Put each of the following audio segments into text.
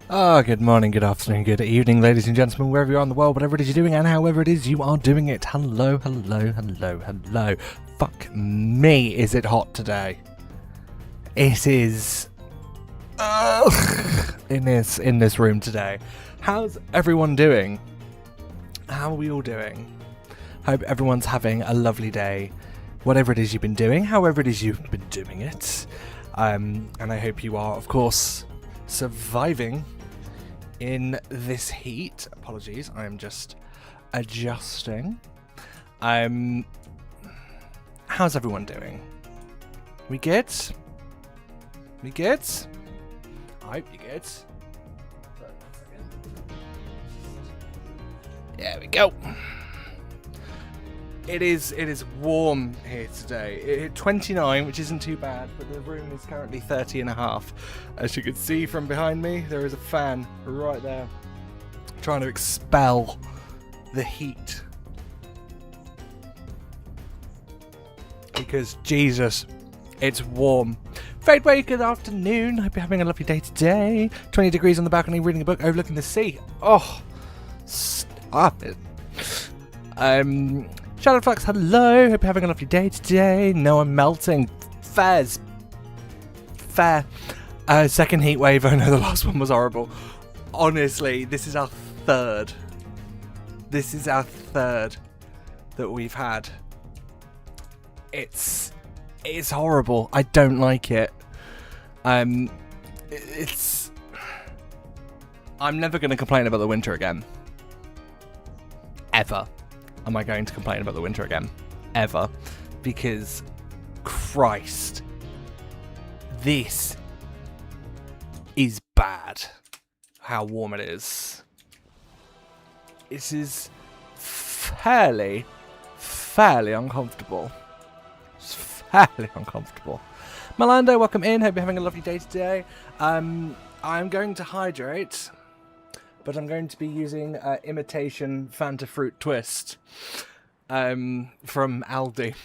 Good morning, good afternoon, good evening, ladies and gentlemen, wherever you are in the world, whatever it is you're doing, and however it is you are doing it. Hello, hello, hello, hello. Fuck me, is it hot today? It is. In this room today. How's everyone doing? How are we all doing? Hope everyone's having a lovely day. Whatever it is you've been doing, however it is you've been doing it. And I hope you are, of course, surviving in this heat. Apologies, I am just adjusting. How's everyone doing? We good? We good? I hope you good. There we go. It is warm here today. It hit 29, which isn't too bad, but the room is currently 30 and a half. As you can see from behind me, there is a fan right there trying to expel the heat. Because, Jesus, it's warm. Fadeway, good afternoon. Hope you're having a lovely day today. 20 degrees on the balcony, reading a book, overlooking the sea. Oh, stop it. Shadowflux, hello. Hope you're having a lovely day today. No, I'm melting. Fair. Second heat wave. I know the last one was horrible. Honestly, this is our third. This is our third that we've had. It's horrible. I don't like it. I'm never going to complain about the winter again. Ever. Am I going to complain about the winter again? Ever. Because, Christ, this is bad. How warm it is. This is fairly uncomfortable. It's fairly uncomfortable. Malando, welcome in. Hope you're having a lovely day today. I'm going to hydrate, but I'm going to be using imitation Fanta Fruit Twist from Aldi.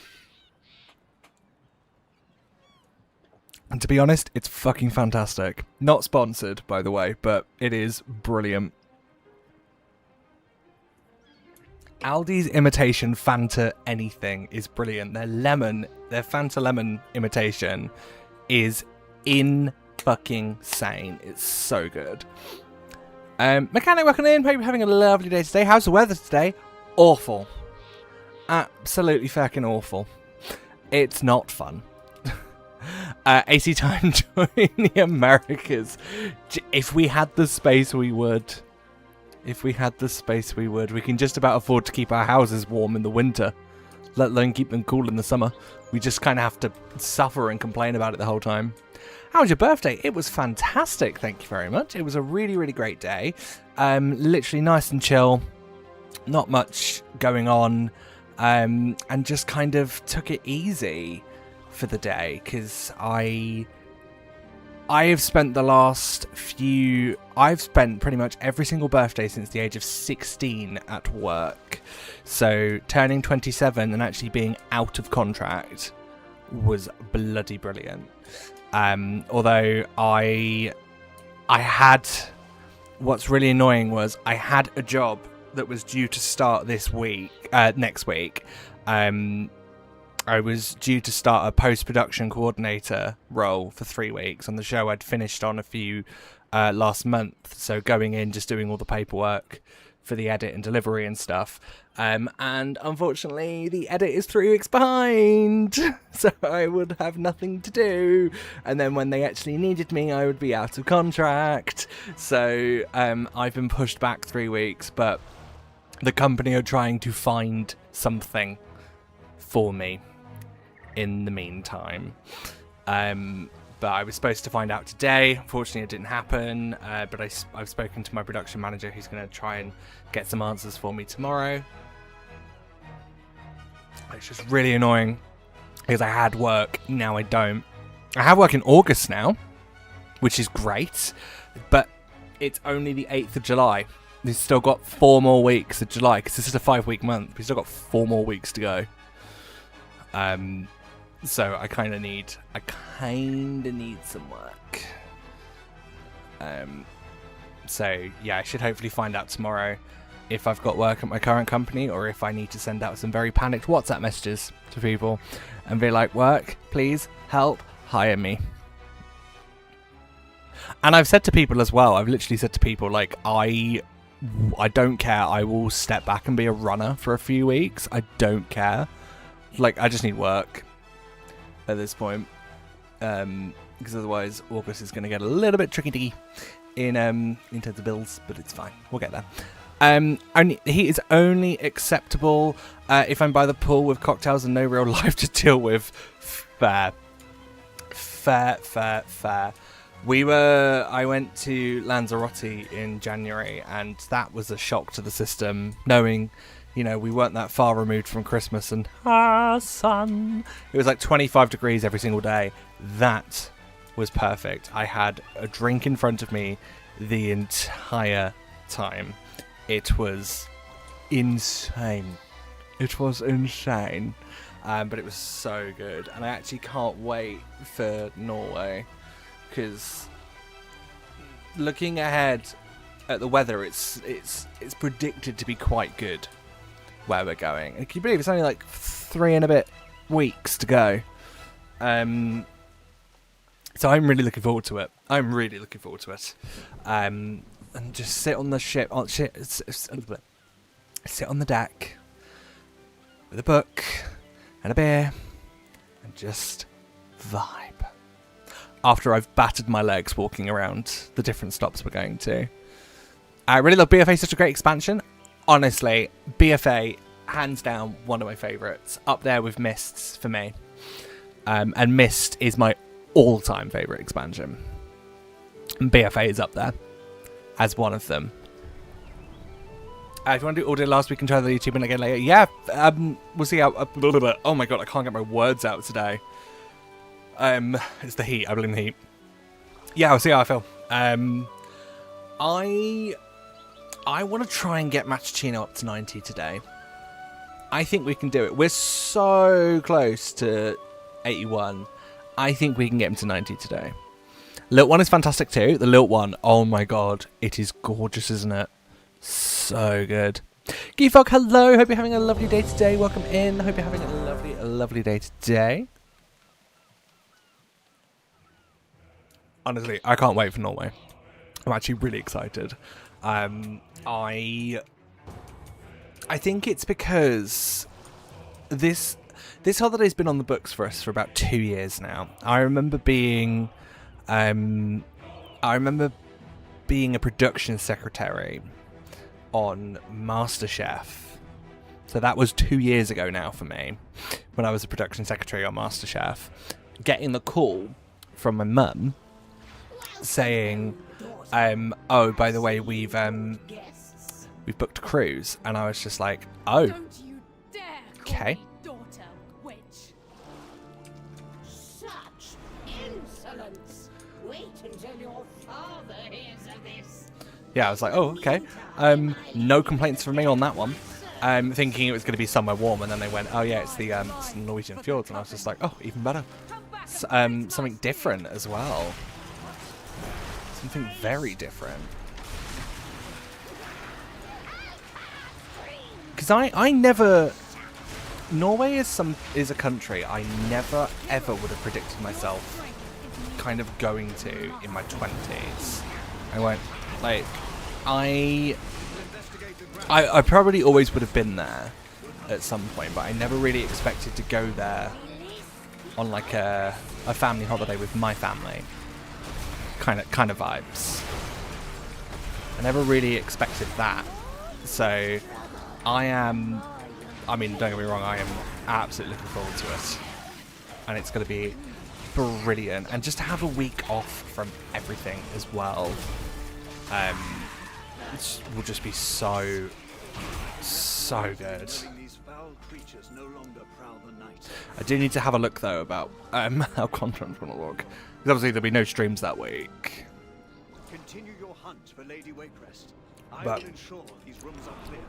And to be honest, it's fucking fantastic. Not sponsored, by the way, but it is brilliant. Aldi's imitation Fanta anything is brilliant. Their Fanta lemon imitation is fucking-sane. It's so good. Mechanic, welcome in. Hope you're having a lovely day today. How's the weather today? Awful. Absolutely fucking awful. It's not fun. AC time join the Americas. If we had the space, we would. If we had the space, we would. We can just about afford to keep our houses warm in the winter, let alone keep them cool in the summer. We just kind of have to suffer and complain about it the whole time. How was your birthday? It was fantastic, thank you very much. It was a really, really great day. Literally nice and chill. Not much going on. And just kind of took it easy for the day. Because I have spent I've spent pretty much every single birthday since the age of 16 at work. So turning 27 and actually being out of contract was bloody brilliant. Although I had, what's really annoying was I had a job that was due to start next week. I was due to start a post-production coordinator role for 3 weeks on the show I'd finished on a few last month. So going in, just doing all the paperwork for the edit and delivery and stuff. And unfortunately, the edit is 3 weeks behind. So I would have nothing to do. And then when they actually needed me, I would be out of contract. So I've been pushed back 3 weeks. But the company are trying to find something for me in the meantime. But I was supposed to find out today. Unfortunately, it didn't happen. But I've spoken to my production manager, who's going to try and get some answers for me tomorrow. It's just really annoying because I had work, now I don't. I have work in August now, which is great, but it's only the 8th of July. We've still got 4 more weeks of July because this is a 5-week month. We've still got 4 more weeks to go. So I kind of need some work. So yeah, I should hopefully find out tomorrow if I've got work at my current company or if I need to send out some very panicked WhatsApp messages to people and be like, work, please, help, hire me. And I've said to people as well, I've literally said to people, like, I don't care. I will step back and be a runner for a few weeks. I don't care. Like, I just need work at this point. Because otherwise August is going to get a little bit tricky in terms of bills, but it's fine. We'll get there. Heat is only acceptable if I'm by the pool with cocktails and no real life to deal with. Fair. I went to Lanzarote in January, and that was a shock to the system, knowing, you know, we weren't that far removed from Christmas, and sun. It was like 25 degrees every single day. That was perfect. I had a drink in front of me the entire time. It was insane. It was insane. But it was so good. And I actually can't wait for Norway. Because looking ahead at the weather, it's predicted to be quite good where we're going. And can you believe it's only like 3 and a bit weeks to go? So I'm really looking forward to it. And just sit on the ship, sit on the deck with a book and a beer and just vibe. After I've battered my legs walking around the different stops we're going to. I really love BFA, such a great expansion. Honestly, BFA, hands down, one of my favourites. Up there with Mists for me. And Mist is my all-time favourite expansion. And BFA is up there as one of them. If you want to do audio last week and try the YouTube and again later, yeah, we'll see how. Oh my god, I can't get my words out today. It's the heat. I blame the heat. Yeah, I'll see how I feel. I want to try and get Matchino up to 90 today. I think we can do it. We're so close to 81. I think we can get him to 90 today. Lilt one is fantastic too. The Lilt one, oh my god, it is gorgeous, isn't it? So good. Geefog, hello. Hope you're having a lovely day today. Welcome in. Hope you're having a lovely day today. Honestly, I can't wait for Norway. I'm actually really excited. I think it's because this holiday's been on the books for us for about 2 years now. I remember being a production secretary on MasterChef. So that was 2 years ago now for me, when I was a production secretary on MasterChef, getting the call from my mum saying, oh, by the way, we've booked a cruise. And I was just like, oh, okay. Yeah, I was like, oh, okay. No complaints from me on that one. Thinking it was going to be somewhere warm, and then they went, oh yeah, it's the Norwegian fjords, and I was just like, oh, even better. Something different as well. Something very different. Because I never... Norway is a country I never ever would have predicted myself kind of going to in my 20s. I went, like, I probably always would have been there at some point, but I never really expected to go there on like a family holiday with my family. Kind of vibes. I never really expected that. So I mean, don't get me wrong, I am absolutely looking forward to it. And it's going to be brilliant. And just to have a week off from everything as well, it will just be so good. I do need to have a look though about how content's going to look. Because obviously there'll be no streams that week. Continue your hunt for Lady Wakecrest. I But will ensure these rooms are clear.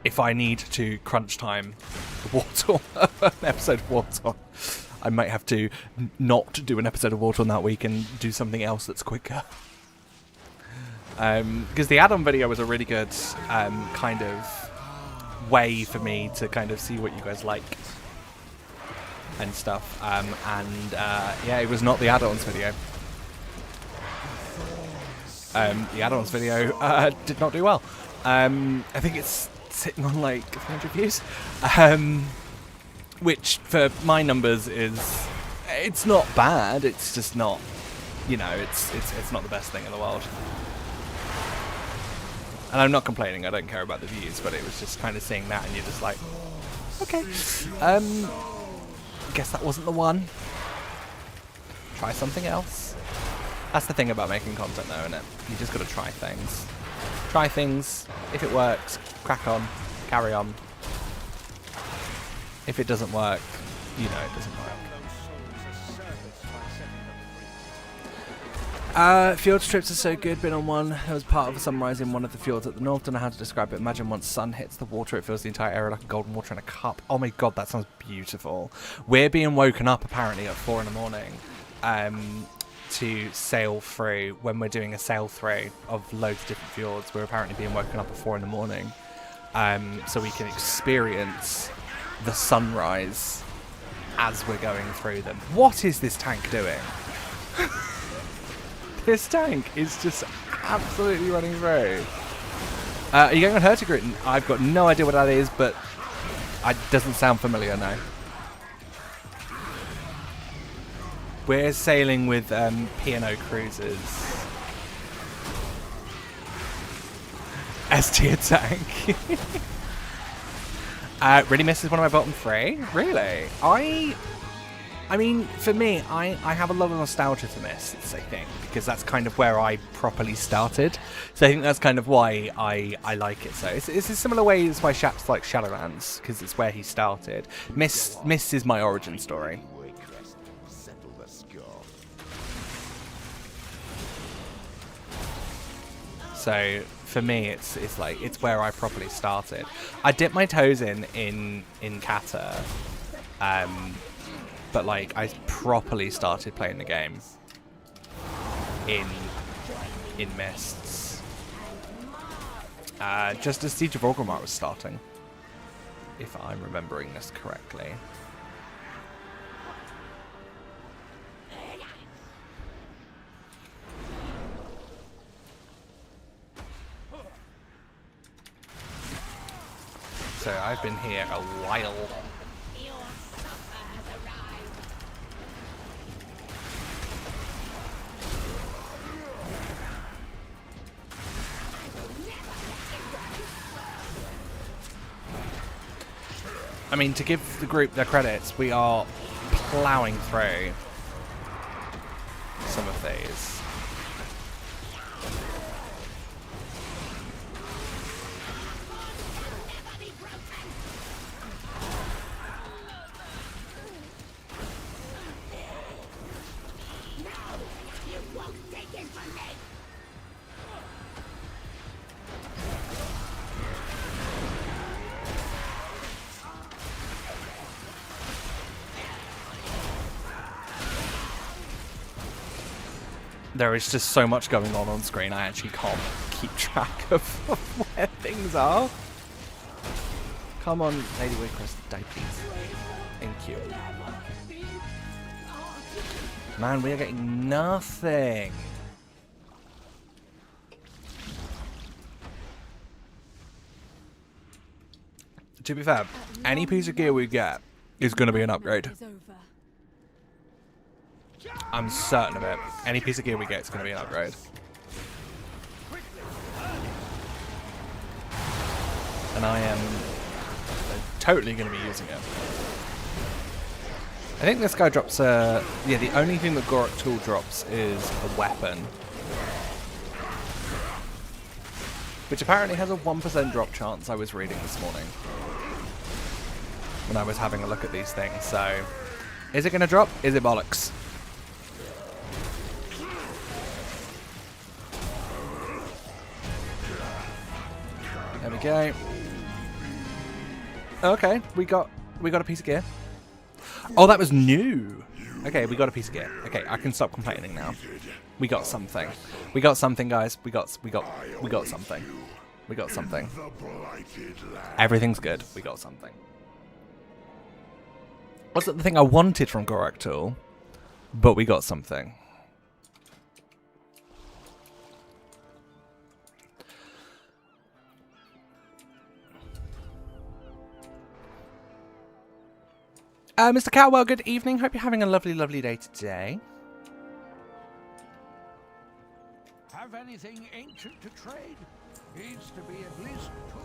if I need to crunch time for an episode of Wartorn, I might have to not do an episode of Wartorn that week and do something else that's quicker. Because the add-on video was a really good kind of way for me to kind of see what you guys like and stuff. Yeah, it was not the add-ons video. The add-ons video did not do well. I think it's sitting on like 300 views, which for my numbers it's not bad. It's just not, you know, it's not the best thing in the world. And I'm not complaining. I don't care about the views, but it was just kind of seeing that, and you're just like, okay, guess that wasn't the one. Try something else. That's the thing about making content, though, isn't it? You just got to try things. Try things. If it works, crack on, carry on. If it doesn't work, you know it doesn't work. Fjord strips are so good. Been on one. There was part of a sunrise in one of the fjords at the north. Don't know how to describe it. Imagine once sun hits the water, it fills the entire area like a golden water in a cup. Oh my god, that sounds beautiful. We're being woken up apparently at 4 in the morning to sail through. When we're doing a sail through of loads of different fjords, we're apparently being woken up at 4 in the morning so we can experience the sunrise as we're going through them. What is this tank doing? This tank is just absolutely running through. Are you going on Hurtigruten? I've got no idea what that is, but it doesn't sound familiar now. We're sailing with P&O Cruises. S-tier tank. Really misses one of my bottom 3? Really? I mean, for me, I have a lot of nostalgia for Mists, I think, because that's kind of where I properly started. So I think that's kind of why I like it. So it's a similar way as why Shaps like Shadowlands, because it's where he started. Mists is my origin story. So for me, it's like it's where I properly started. I dipped my toes in Kata. But like I properly started playing the game in Mists, just as Siege of Orgrimmar was starting, if I'm remembering this correctly. So I've been here a while. I mean, to give the group their credits, we are ploughing through some of these. There is just so much going on screen, I actually can't keep track of where things are. Come on, Lady Waycrest, die please. Thank you. Man, we are getting nothing. To be fair, any piece of gear we get is going to be an upgrade. I'm certain of it. Any piece of gear we get is going to be an upgrade. And I am totally going to be using it. I think this guy drops a... Yeah, the only thing that Gorok Tool drops is a weapon. Which apparently has a 1% drop chance, I was reading this morning. When I was having a look at these things, so... Is it going to drop? Is it bollocks? There we go. Okay, we got a piece of gear. Oh, that was new. Okay, we got a piece of gear. Okay, I can stop complaining now. We got something. We got something, guys. We got something. We got something. Everything's good. We got something. Wasn't the thing I wanted from Gorak Tool, but we got something. Mr. Cowell, good evening. Hope you're having a lovely, lovely day today. Have anything ancient to trade? Needs to be at least 2.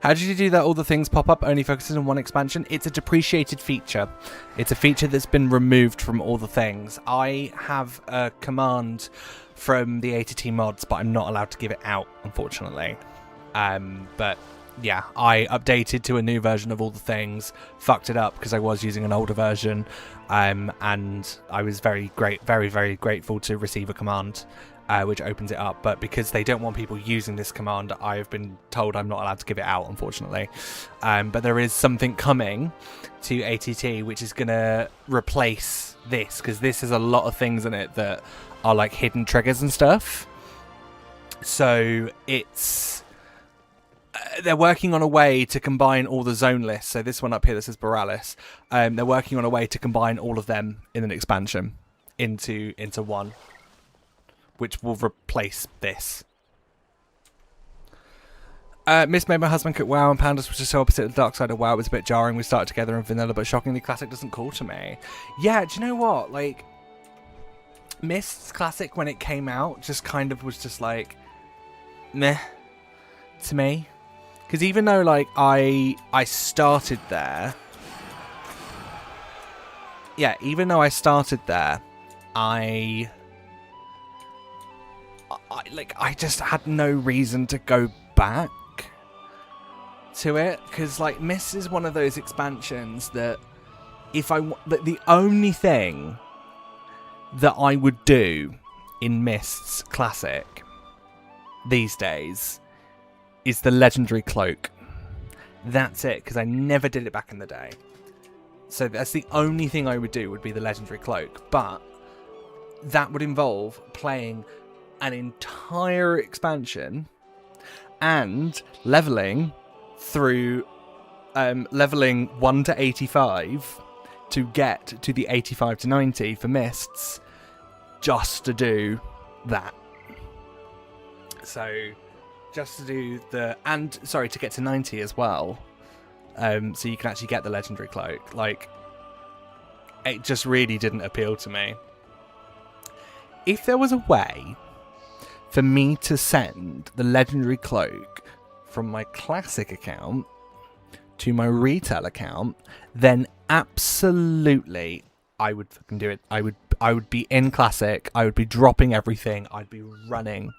How did you do that? All the things pop up only focuses on one expansion. It's a depreciated feature. It's a feature that's been removed from all the things. I have a command from the ATT mods, but I'm not allowed to give it out, unfortunately. But yeah, I updated to a new version of all the things, fucked it up because I was using an older version, and I was very grateful to receive a command which opens it up. But because they don't want people using this command, I have been told I'm not allowed to give it out, unfortunately. But there is something coming to ATT which is going to replace this, because this has a lot of things in it that are like hidden triggers and stuff. So it's... they're working on a way to combine all the zone lists. So this one up here, this is Borealis. They're working on a way to combine all of them in an expansion into one, which will replace this. Miss made my husband cook WoW, and Pandas was just so opposite of the dark side of WoW. It was a bit jarring. We started together in vanilla, but shockingly, Classic doesn't call to me. Yeah, do you know what? Like, Mist's Classic, when it came out, just kind of was just like, meh, to me. Because even though, like, I started there... yeah, even though I started there, I just had no reason to go back to it, because like Mist is one of those expansions that the only thing that I would do in Mist's Classic these days is the legendary cloak. That's it, because I never did it back in the day. So that's the only thing I would do, would be the legendary cloak, but that would involve playing an entire expansion and leveling through leveling 1 to 85 to get to the 85 to 90 for Mists, just to do that. So just to do to get to 90 as well, so you can actually get the legendary cloak. Like, it just really didn't appeal to me. If there was a way for me to send the legendary cloak from my classic account to my retail account, then absolutely I would fucking do it. I would be in classic, I would be dropping everything, I'd be running,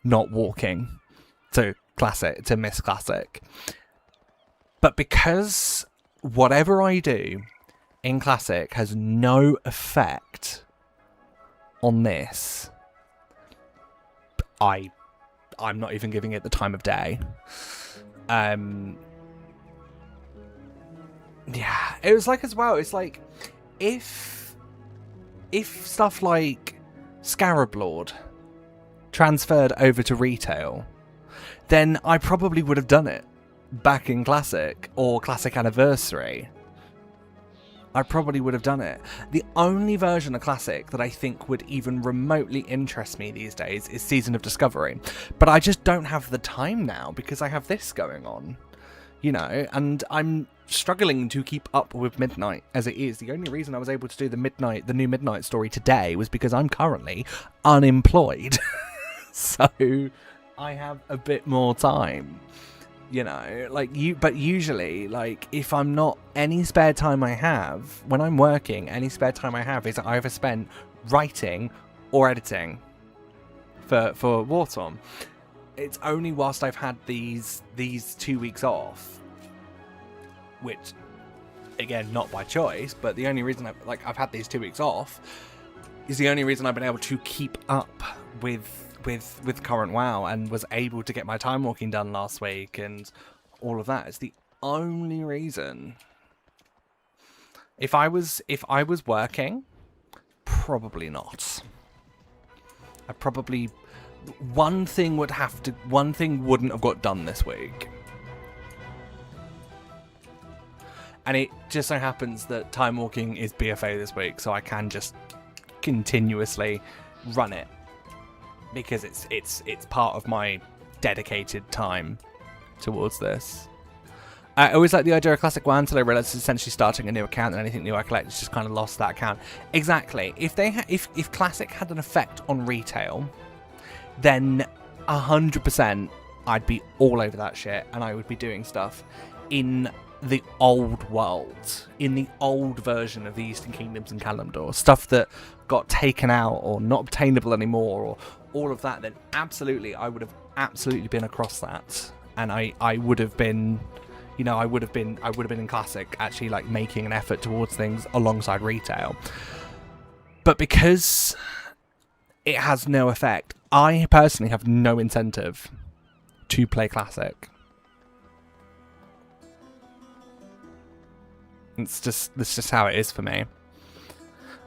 not walking to classic, to Miss Classic. But because whatever I do in classic has no effect on this, I'm not even giving it the time of day. Yeah, it was like, as well, it's like, if stuff like Scarab Lord transferred over to retail, then I probably would have done it back in Classic or Classic Anniversary. I probably would have done it. The only version of Classic that I think would even remotely interest me these days is Season of Discovery. But I just don't have the time now because I have this going on, you know, and I'm struggling to keep up with Midnight as it is. The only reason I was able to do the new Midnight story today was because I'm currently unemployed. So I have a bit more time. You know, like but usually, like, if I'm not, any spare time I have when I'm working, any spare time I have is either spent writing or editing for War Torn. It's only whilst I've had these 2 weeks off, which, again, not by choice, but the only reason I've had these 2 weeks off is the only reason I've been able to keep up with current WoW and was able to get my time walking done last week and all of that. It's the only reason. If I was working, probably not. One thing wouldn't have got done this week. And it just so happens that time walking is BFA this week, so I can just continuously run it because it's part of my dedicated time towards this. I always like the idea of Classic 1 until I realised it's essentially starting a new account, and anything new I collect is just kind of lost that account. Exactly. If Classic had an effect on retail, then 100% I'd be all over that shit, and I would be doing stuff in the old world, in the old version of the Eastern Kingdoms and Kalimdor, stuff that got taken out or not obtainable anymore, or all of that. Then absolutely, I would have absolutely been across that, and I would have been. You know, I would have been in Classic, actually, like, making an effort towards things alongside retail. But because it has no effect, I personally have no incentive to play Classic. That's just how it is for me.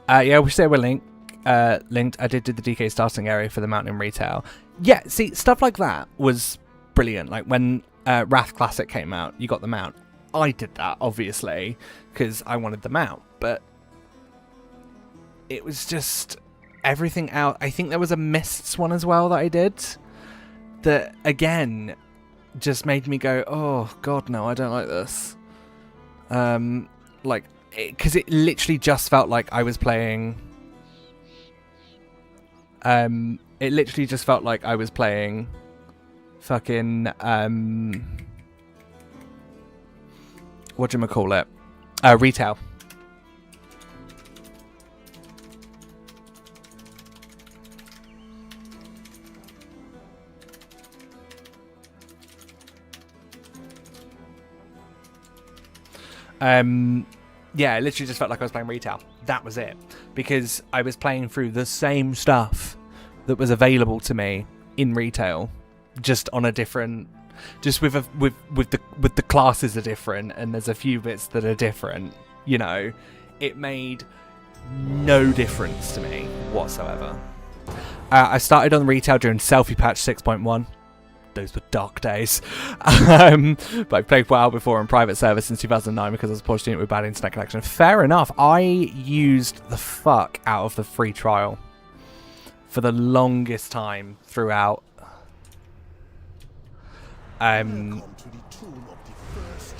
Yeah, we say we're linked. I did do the DK starting area for the mountain in retail. Yeah, see, stuff like that was brilliant. Like when Wrath Classic came out, you got the mount. I did that, obviously, because I wanted the mount, but it was just everything out. I think there was a Mists one as well that I did that, again, just made me go, oh, God, no, I don't like this. Because it literally just felt like I was playing... it literally just felt like I was playing... fucking whatchamacallit, retail. Yeah, it literally just felt like I was playing retail. That was it, because I was playing through the same stuff that was available to me in retail, just on a different, just with the classes are different, and there's a few bits that are different. You know, it made no difference to me whatsoever. I started on retail during Selfie Patch 6.1. Those were dark days. But I played WoW before in private server since 2009 because I was a poor student with bad internet connection. Fair enough. I used the fuck out of the free trial for the longest time throughout.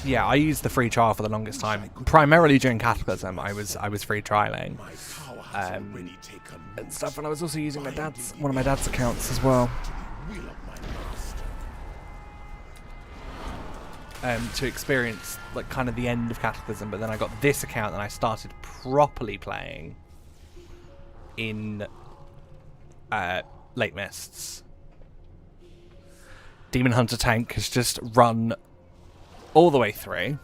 Yeah, I used the free trial for the longest time. Primarily during Cataclysm, I was free trialing and stuff, and I was also using one of my dad's accounts as well. To experience like kind of the end of Cataclysm, but then I got this account and I started properly playing in Late Mists. Demon Hunter tank has just run all the way through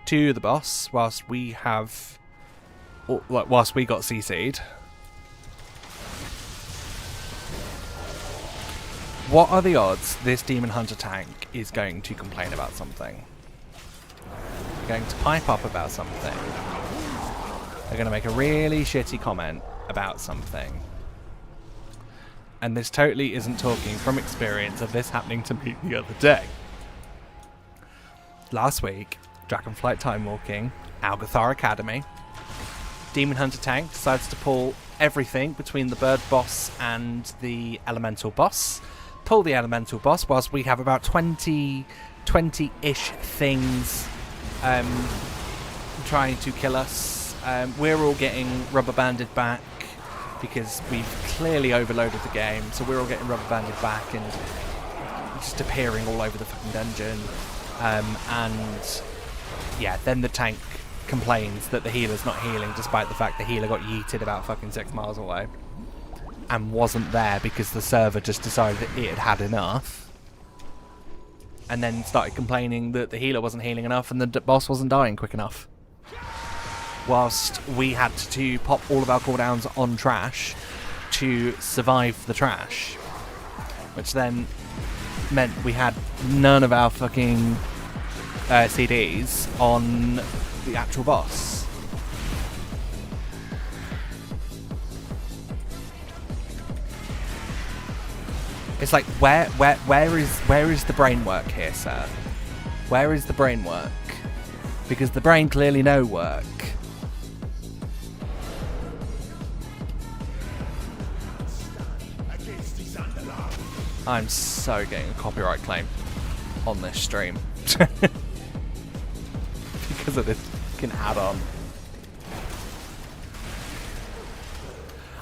to the boss whilst we got CC'd. What are the odds this Demon Hunter tank is going to complain about something? They're going to pipe up about something. They're going to make a really shitty comment about something. And this totally isn't talking from experience of this happening to me the other day. Last week, Dragonflight Time Walking, Algathar Academy, Demon Hunter tank decides to pull everything between the bird boss and the elemental boss. Pull the elemental boss whilst we have about 20-ish things trying to kill us. We're all getting rubber banded back because we've clearly overloaded the game, so we're all getting rubber banded back and just appearing all over the fucking dungeon. And yeah, then the tank complains that the healer's not healing, despite the fact the healer got yeeted about fucking 6 miles away and wasn't there because the server just decided that it had had enough, and then started complaining that the healer wasn't healing enough and the boss wasn't dying quick enough, whilst we had to pop all of our cooldowns on trash to survive the trash, which then meant we had none of our fucking CDs on the actual boss. It's like, where is the brain work here, sir? Where is the brain work? Because the brain clearly no work. I'm so getting a copyright claim on this stream. Because of this fucking add-on.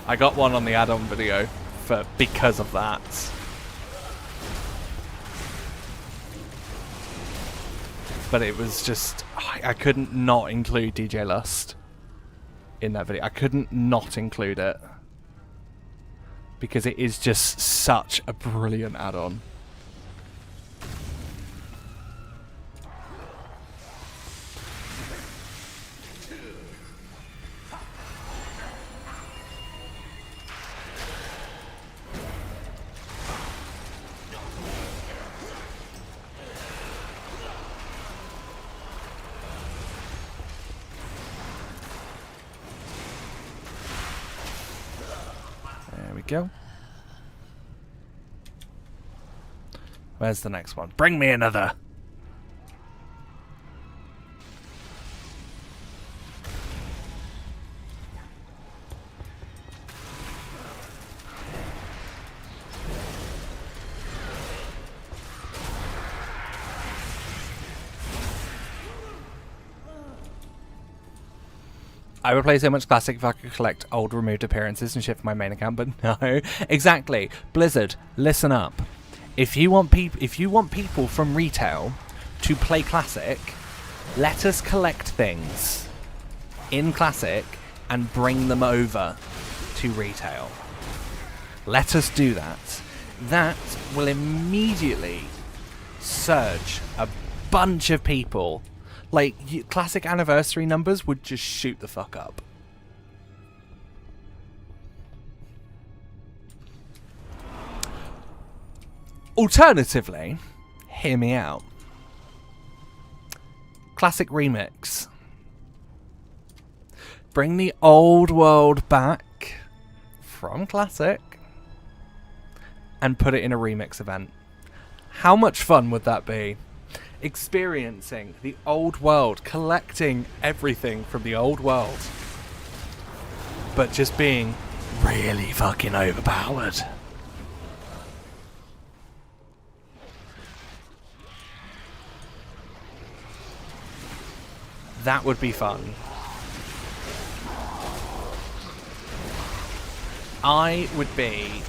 I got one on the add-on video because of that. But it was just, I couldn't not include DJ Lust in that video. I couldn't not include it. Because it is just such a brilliant add-on. There we go. Where's the next one? Bring me another! I would play so much Classic if I could collect old removed appearances and shit for my main account, but no. Exactly. Blizzard, listen up. If you want people from retail to play Classic, let us collect things in Classic and bring them over to retail. Let us do that. That will immediately surge a bunch of people. Like, Classic anniversary numbers would just shoot the fuck up. Alternatively, hear me out. Classic remix. Bring the old world back from Classic and put it in a remix event. How much fun would that be? Experiencing the old world, collecting everything from the old world, but just being really fucking overpowered. That would be fun. I would be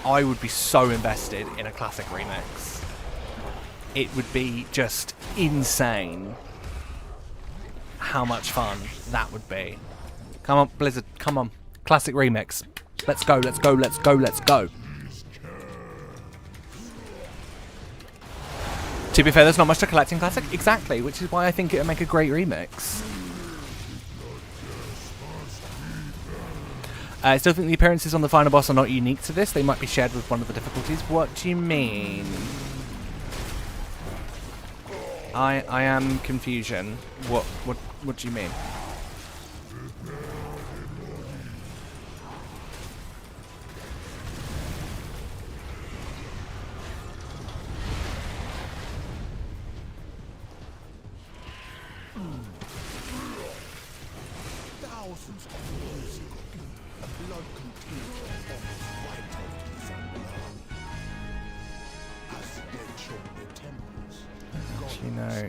I would be so invested in a Classic remix. It would be just insane how much fun that would be. Come on, Blizzard, come on. Classic remix. Let's go, let's go, let's go, let's go. To be fair, there's not much to collect in Classic. Exactly, which is why I think it would make a great remix. I still think the appearances on the final boss are not unique to this. They might be shared with one of the difficulties. What do you mean? I am confusion. What do you mean?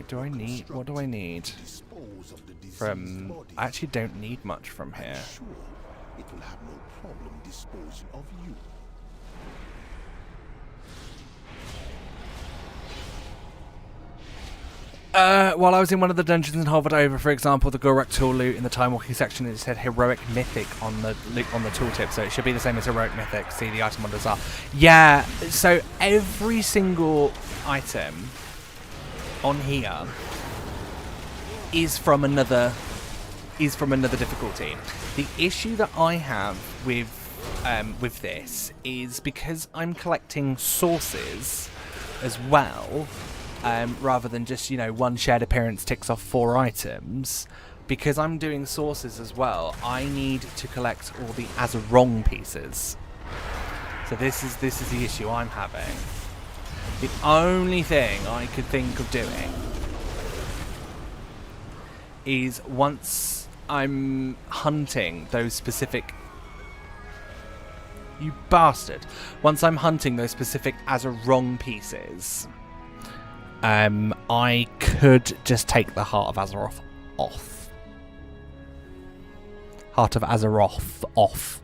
Do I need... What do I need from... I actually don't need much from here. It will have no problem disposing of you. While I was in one of the dungeons and hovered over, for example, the Gorak tool loot in the time walking section, it said heroic mythic on the tooltip, so it should be the same as heroic mythic. See, the item wonders are. Yeah, so every single item on here is from another difficulty. The issue that I have with this is because I'm collecting sources as well, rather than just, you know, one shared appearance ticks off 4 items. Because I'm doing sources as well, I need to collect all the Azeroth pieces. So this is the issue I'm having. The only thing I could think of doing is once I'm hunting those specific... You bastard! Once I'm hunting those specific Azeroth pieces, I could just take the Heart of Azeroth off. Heart of Azeroth off.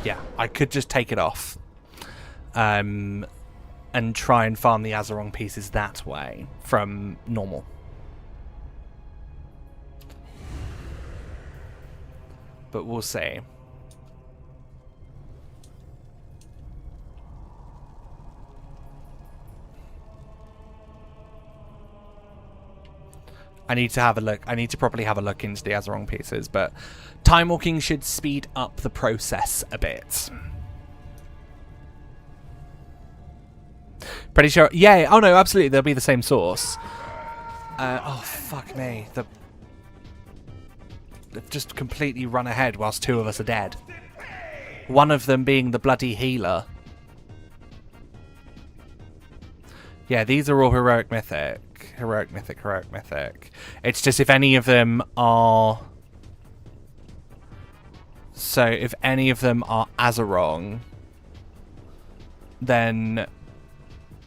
Yeah, I could just take it off. And try and farm the Azeroth pieces that way from normal. But we'll see. I need to have a look. I need to properly have a look into the Azeroth pieces, but time walking should speed up the process a bit. Pretty sure. Yeah. Oh no, absolutely. They'll be the same source. Oh fuck me. They've just completely run ahead whilst 2 of us are dead. One of them being the bloody healer. Yeah, these are all heroic mythic. Heroic mythic, heroic mythic. It's just if any of them are... So if any of them are Azeroth, then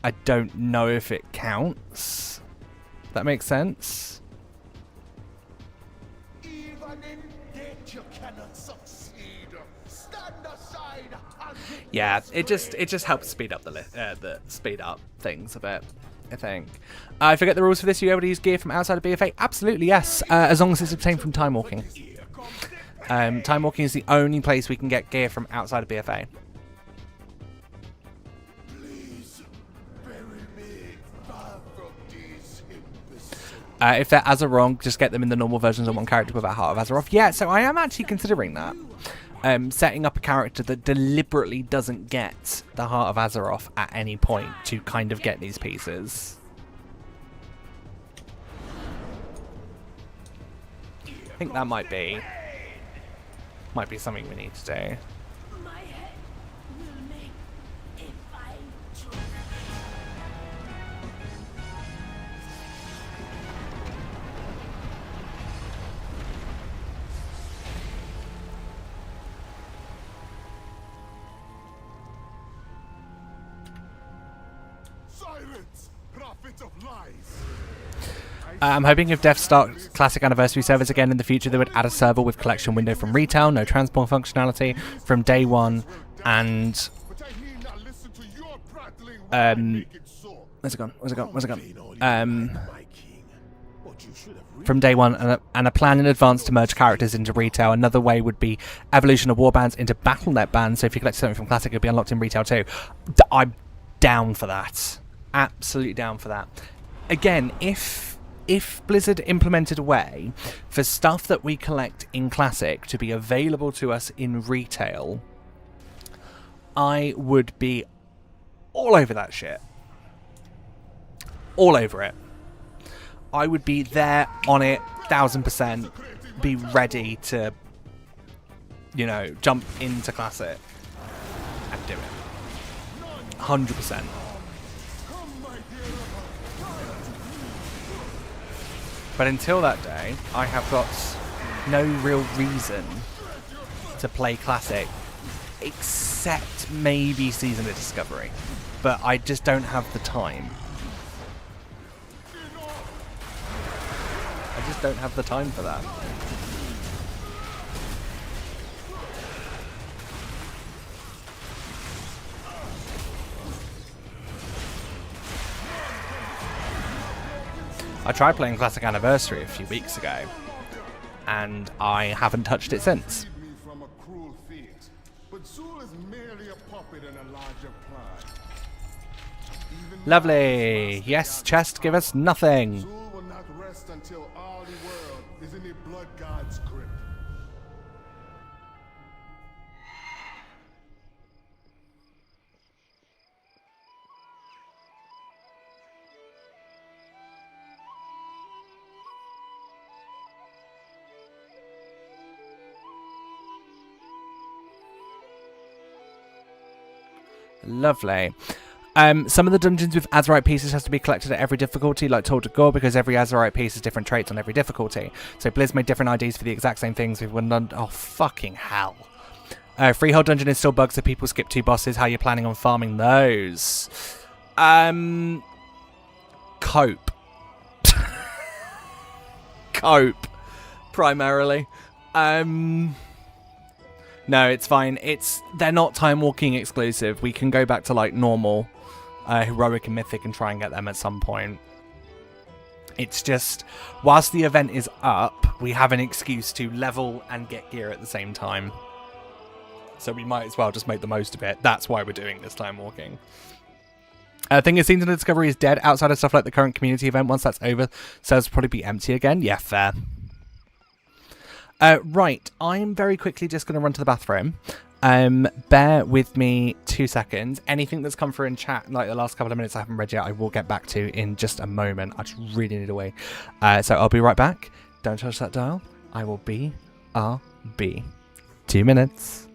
I don't know if it counts. That makes sense? Yeah, it just helps speed up the speed up things a bit, I think. I forget the rules for this. Are you able to use gear from outside of BFA? Absolutely, yes. As long as it's obtained from time walking. Time walking is the only place we can get gear from outside of BFA. If they're Azeroth, just get them in the normal versions of one character without Heart of Azeroth. Yeah, so I am actually considering that. Setting up a character that deliberately doesn't get the Heart of Azeroth at any point to kind of get these pieces. I think that might be something we need to do. I'm hoping if devs start Classic Anniversary servers again in the future, they would add a server with collection window from retail, no transport functionality from day one, and where's it gone? Where's it gone? Where's it gone? From day one, and a plan in advance to merge characters into retail. Another way would be evolution of warbands into Battle.net bands. So if you collect something from Classic, it'll be unlocked in retail too. I'm down for that. Absolutely down for that. Again, if Blizzard implemented a way for stuff that we collect in Classic to be available to us in retail, I would be all over that shit. All over it. I would be there on it, 1000%, be ready to, you know, jump into Classic and do it. 100%. But until that day, I have got no real reason to play Classic, except maybe Season of Discovery. But I just don't have the time. I just don't have the time for that. I tried playing Classic Anniversary a few weeks ago, and I haven't touched it since. Lovely. Yes, chest, give us nothing. Zul will not rest until all the world is in the blood god's grip. Lovely. Some of the dungeons with Azeroth pieces has to be collected at every difficulty, like Toll to Gore, because every Azeroth piece has different traits on every difficulty. So Blizz made different IDs for the exact same things. We've done. Oh, fucking hell. Freehold dungeon is still bugged, so people skip 2 bosses. How are you planning on farming those? Cope. Cope. Primarily. No, it's fine. They're not time walking exclusive. We can go back to like normal, heroic and mythic and try and get them at some point. It's just, whilst the event is up, we have an excuse to level and get gear at the same time. So we might as well just make the most of it. That's why we're doing this time walking. Thing is, Season of Discovery is dead outside of stuff like the current community event. Once that's over, servers will probably be empty again. Yeah, fair. Right, I'm very quickly just going to run to the bathroom. Bear with me 2 seconds. Anything that's come through in chat, like the last couple of minutes I haven't read yet, I will get back to in just a moment. I just really need a wee. So I'll be right back. Don't touch that dial. I will be RB. 2 minutes.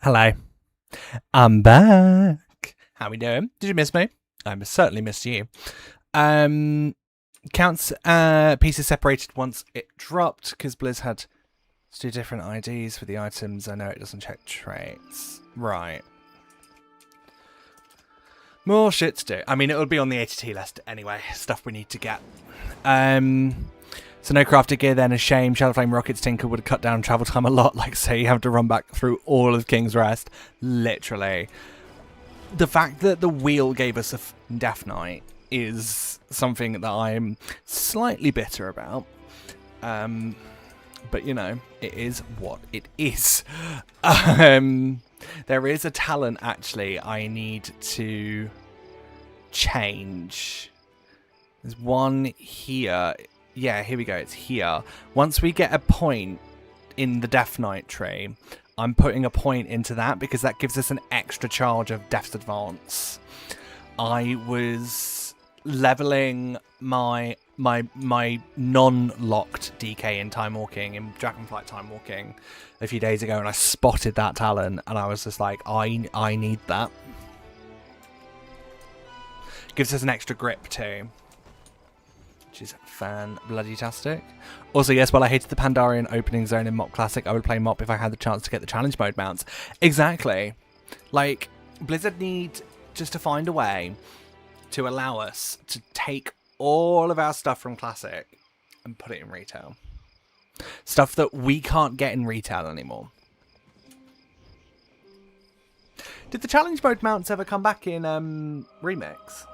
Hello. I'm back. How we doing? Did you miss me? I certainly missed you. Counts pieces separated once it dropped because Blizz had 2 different IDs for the items. I know it doesn't check traits. Right. More shit to do. I mean, it would be on the ATT list anyway. Stuff we need to get. So no crafted gear then, a shame. Shadowflame Rockets Tinker would have cut down travel time a lot. Like, say you have to run back through all of King's Rest. Literally. The fact that the wheel gave us a Death Knight is something that I'm slightly bitter about. But you know, it is what it is. There is a talent actually I need to change. There's one here. Yeah, here we go. It's here. Once we get a point in the Death Knight tree, I'm putting a point into that because that gives us an extra charge of Death's Advance. I was leveling my non-locked DK in Time Walking, in Dragonflight Time Walking, a few days ago, and I spotted that talent, and I was just like, I need that. Gives us an extra grip too, which is fan-bloody-tastic. Also, yes, while I hated the Pandarian opening zone in Mop Classic, I would play Mop if I had the chance to get the challenge mode mounts. Exactly. Like, Blizzard need just to find a way to allow us to take all of our stuff from Classic and put it in retail. Stuff that we can't get in retail anymore. Did the challenge mode mounts ever come back in Remix?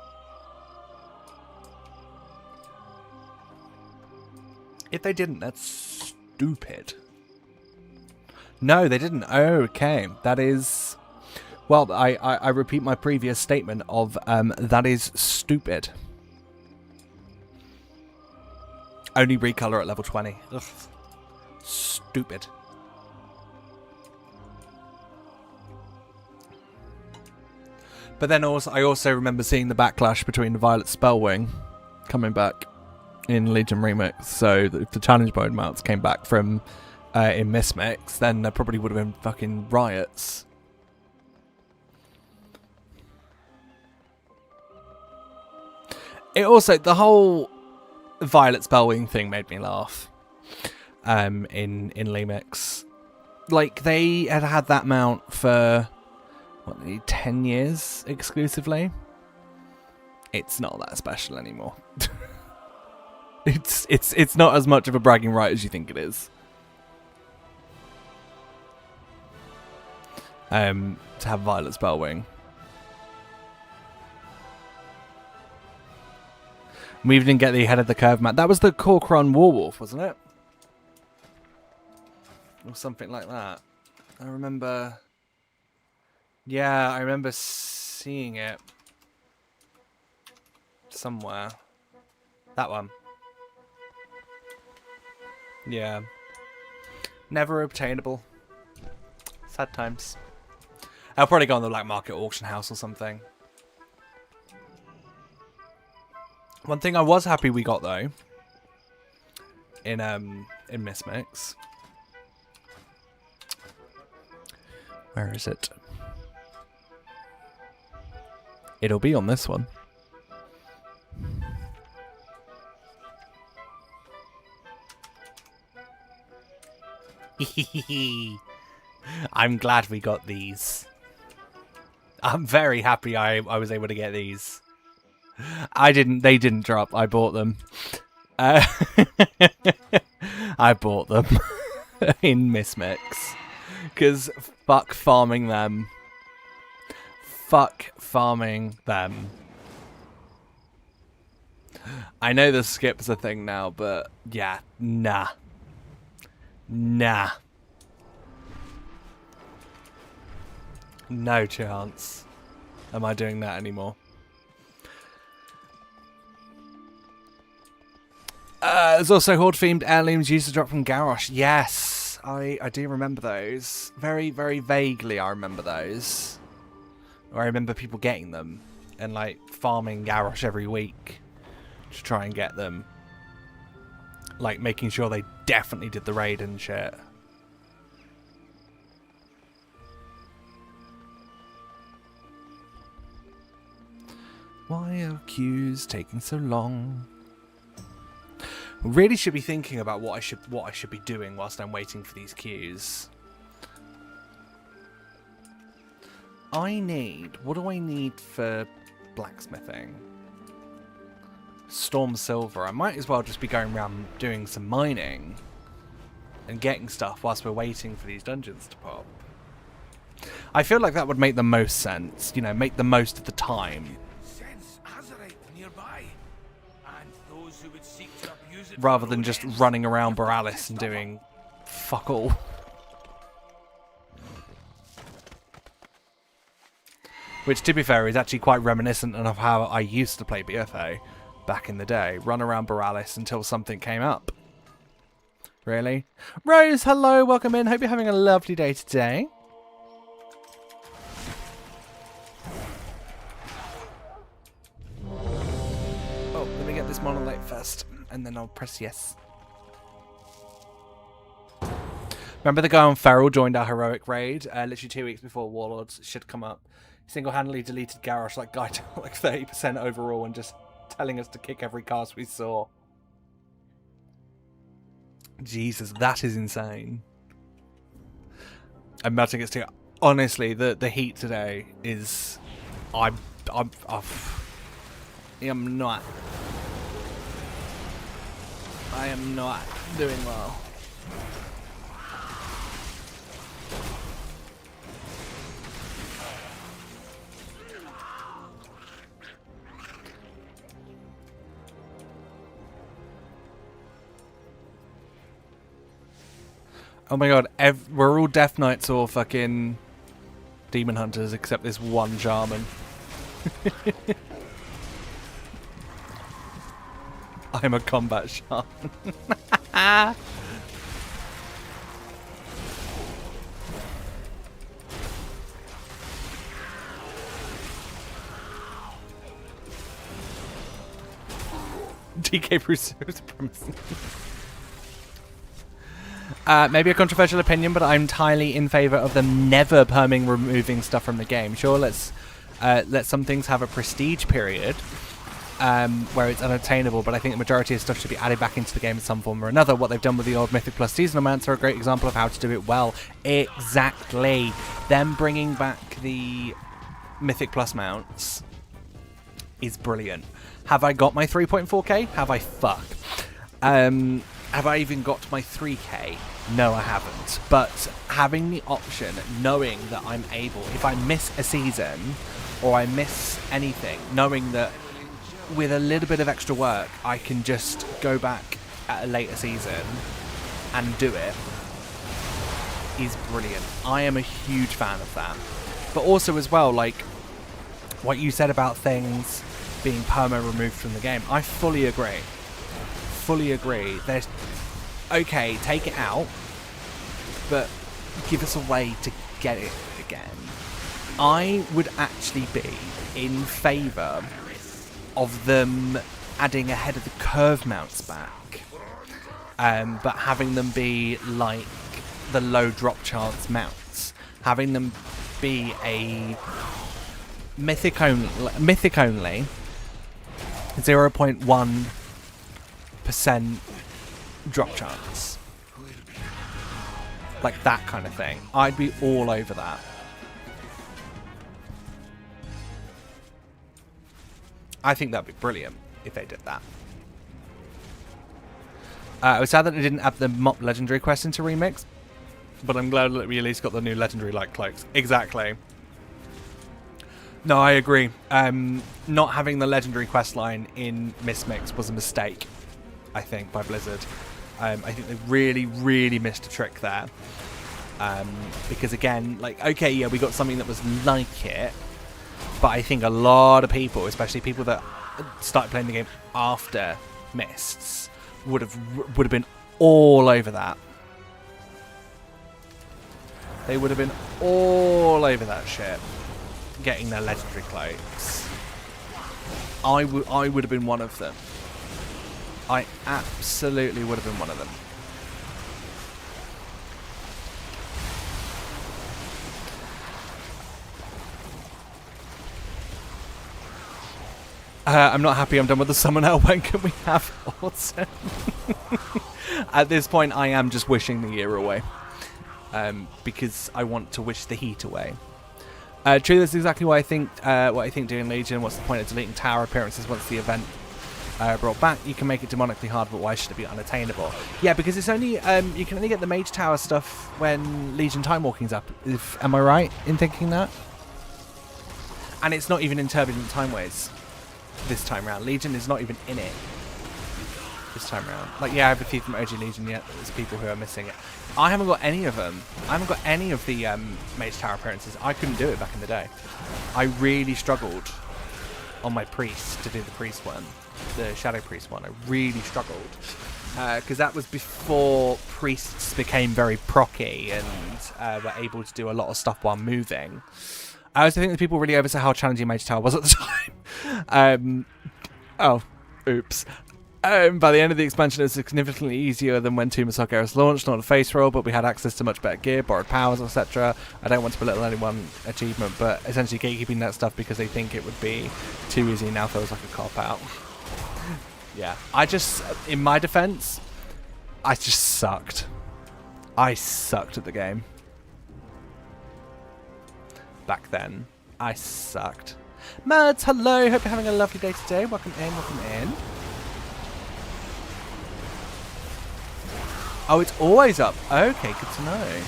If they didn't, that's stupid. No, they didn't. Okay, that is... Well, I repeat my previous statement of that is stupid. Only recolor at level 20. Ugh. Stupid. But then also, I also remember seeing the backlash between the Violet Spellwing coming back in Legion Remix. So if the challenge mode mounts came back from in Mismix, then there probably would have been fucking riots. It also, the whole Violet Spellwing thing made me laugh. In Lemix, like they had that mount for what, 10 years exclusively. It's not that special anymore. It's not as much of a bragging right as you think it is. To have Violet Spellwing. We even didn't get the head of the curve map. That was the Corcoran Warwolf, wasn't it? Or something like that. I remember... Yeah, I remember seeing it. Somewhere. That one. Yeah. Never obtainable. Sad times. I'll probably go on the black market auction house or something. One thing I was happy we got though in Mismix. Where is it? It'll be on this one. I'm glad we got these. I'm very happy I was able to get these. They didn't drop. I bought them. I bought them in Mismix. Because fuck farming them. Fuck farming them. I know the skip's a thing now, but yeah, nah. Nah. No chance. Am I doing that anymore? There's also Horde-themed heirlooms used to drop from Garrosh. Yes, I do remember those. Very, very vaguely I remember those. Or I remember people getting them and like farming Garrosh every week to try and get them. Like making sure they definitely did the raid and shit. Why are queues taking so long? Really should be thinking about what I should be doing whilst I'm waiting for these queues. What do I need for blacksmithing? Storm silver. I might as well just be going around doing some mining and getting stuff whilst we're waiting for these dungeons to pop. I feel like that would make the most sense, you know, make the most of the time. Sense Azeroth nearby. rather than just running around Borealis and doing fuck all. Which, to be fair, is actually quite reminiscent of how I used to play BFA back in the day. Run around Borealis until something came up. Really? Rose, hello, welcome in. Hope you're having a lovely day today. Oh, let me get this monolith first, and then I'll press yes. Remember the guy on Feral joined our heroic raid literally 2 weeks before Warlords should come up. Single-handedly deleted Garrosh. That guy took like 30% overall and just telling us to kick every cast we saw. Jesus, that is insane. I'm melting it too. Honestly, the heat today is... I am not doing well. Oh my god, we're all Death Knights or fucking Demon Hunters except this one Shaman. I'm a combat Shaman. DK Bruce is promising. Maybe a controversial opinion, but I'm entirely in favour of them never perming removing stuff from the game. Sure, let's let some things have a prestige period where it's unattainable, but I think the majority of stuff should be added back into the game in some form or another. What they've done with the old Mythic Plus seasonal mounts are a great example of how to do it well. Exactly. Them bringing back the Mythic Plus mounts is brilliant. Have I got my 3.4k? Have I? Fuck. Have I even got my 3k? No, I haven't. But having the option, knowing that I'm able, if I miss a season or I miss anything, knowing that with a little bit of extra work, I can just go back at a later season and do it, is brilliant. I am a huge fan of that. But also as well, like what you said about things being perma removed from the game, I fully agree. Fully agree. There's okay, take it out, but give us a way to get it again. I would actually be in favour of them adding a head of the curve mounts back, but having them be like the low drop chance mounts, having them be a mythic only 0.1% drop chance, like that kind of thing. I'd be all over that. I think that'd be brilliant if they did that. I was sad that they didn't add the Mop Legendary quest into Remix, but I'm glad that we at least got the new Legendary like cloaks. Exactly. No, I agree. Not having the Legendary quest line in Mismix was a mistake, I think, by Blizzard. I think they really, really missed a trick there. Because again, like, okay, yeah, we got something that was like it, but I think a lot of people, especially people that started playing the game after Mists, would have been all over that. They would have been all over that shit, getting their legendary cloaks. I would have been one of them. I absolutely would have been one of them. I'm not happy I'm done with the summoner. When can we have autumn? At this point, I am just wishing the year away. Because I want to wish the heat away. True, that's exactly what I think doing Legion. What's the point of deleting tower appearances once the event brought back? You can make it demonically hard, but why should it be unattainable? Yeah, because it's only you can only get the mage tower stuff when Legion time walking's up. Am I right in thinking that? And it's not even in Turbulent Timeways this time around. Legion is not even in it. this time around. Like, yeah, I have a few from OG Legion yet. There's people who are missing it. I haven't got any of them. I haven't got any of the Mage Tower appearances. I couldn't do it back in the day. I really struggled on my priest to do the priest one, the Shadow Priest one. I really struggled because that was before priests became very procky and were able to do a lot of stuff while moving. I also think that people really oversaw how challenging Mage Tower was at the time. Oh, oops. By the end of the expansion, it was significantly easier than when Tomb of Sargeras launched. Not a face roll, but we had access to much better gear, borrowed powers, etc. I don't want to belittle any one achievement, but essentially gatekeeping that stuff because they think it would be too easy now feels like a cop-out. Yeah, I just, in my defense, I just sucked. I sucked at the game. Back then, I sucked. Mads, hello, hope you're having a lovely day today. Welcome in, welcome in. Oh, it's always up. Okay, good to know.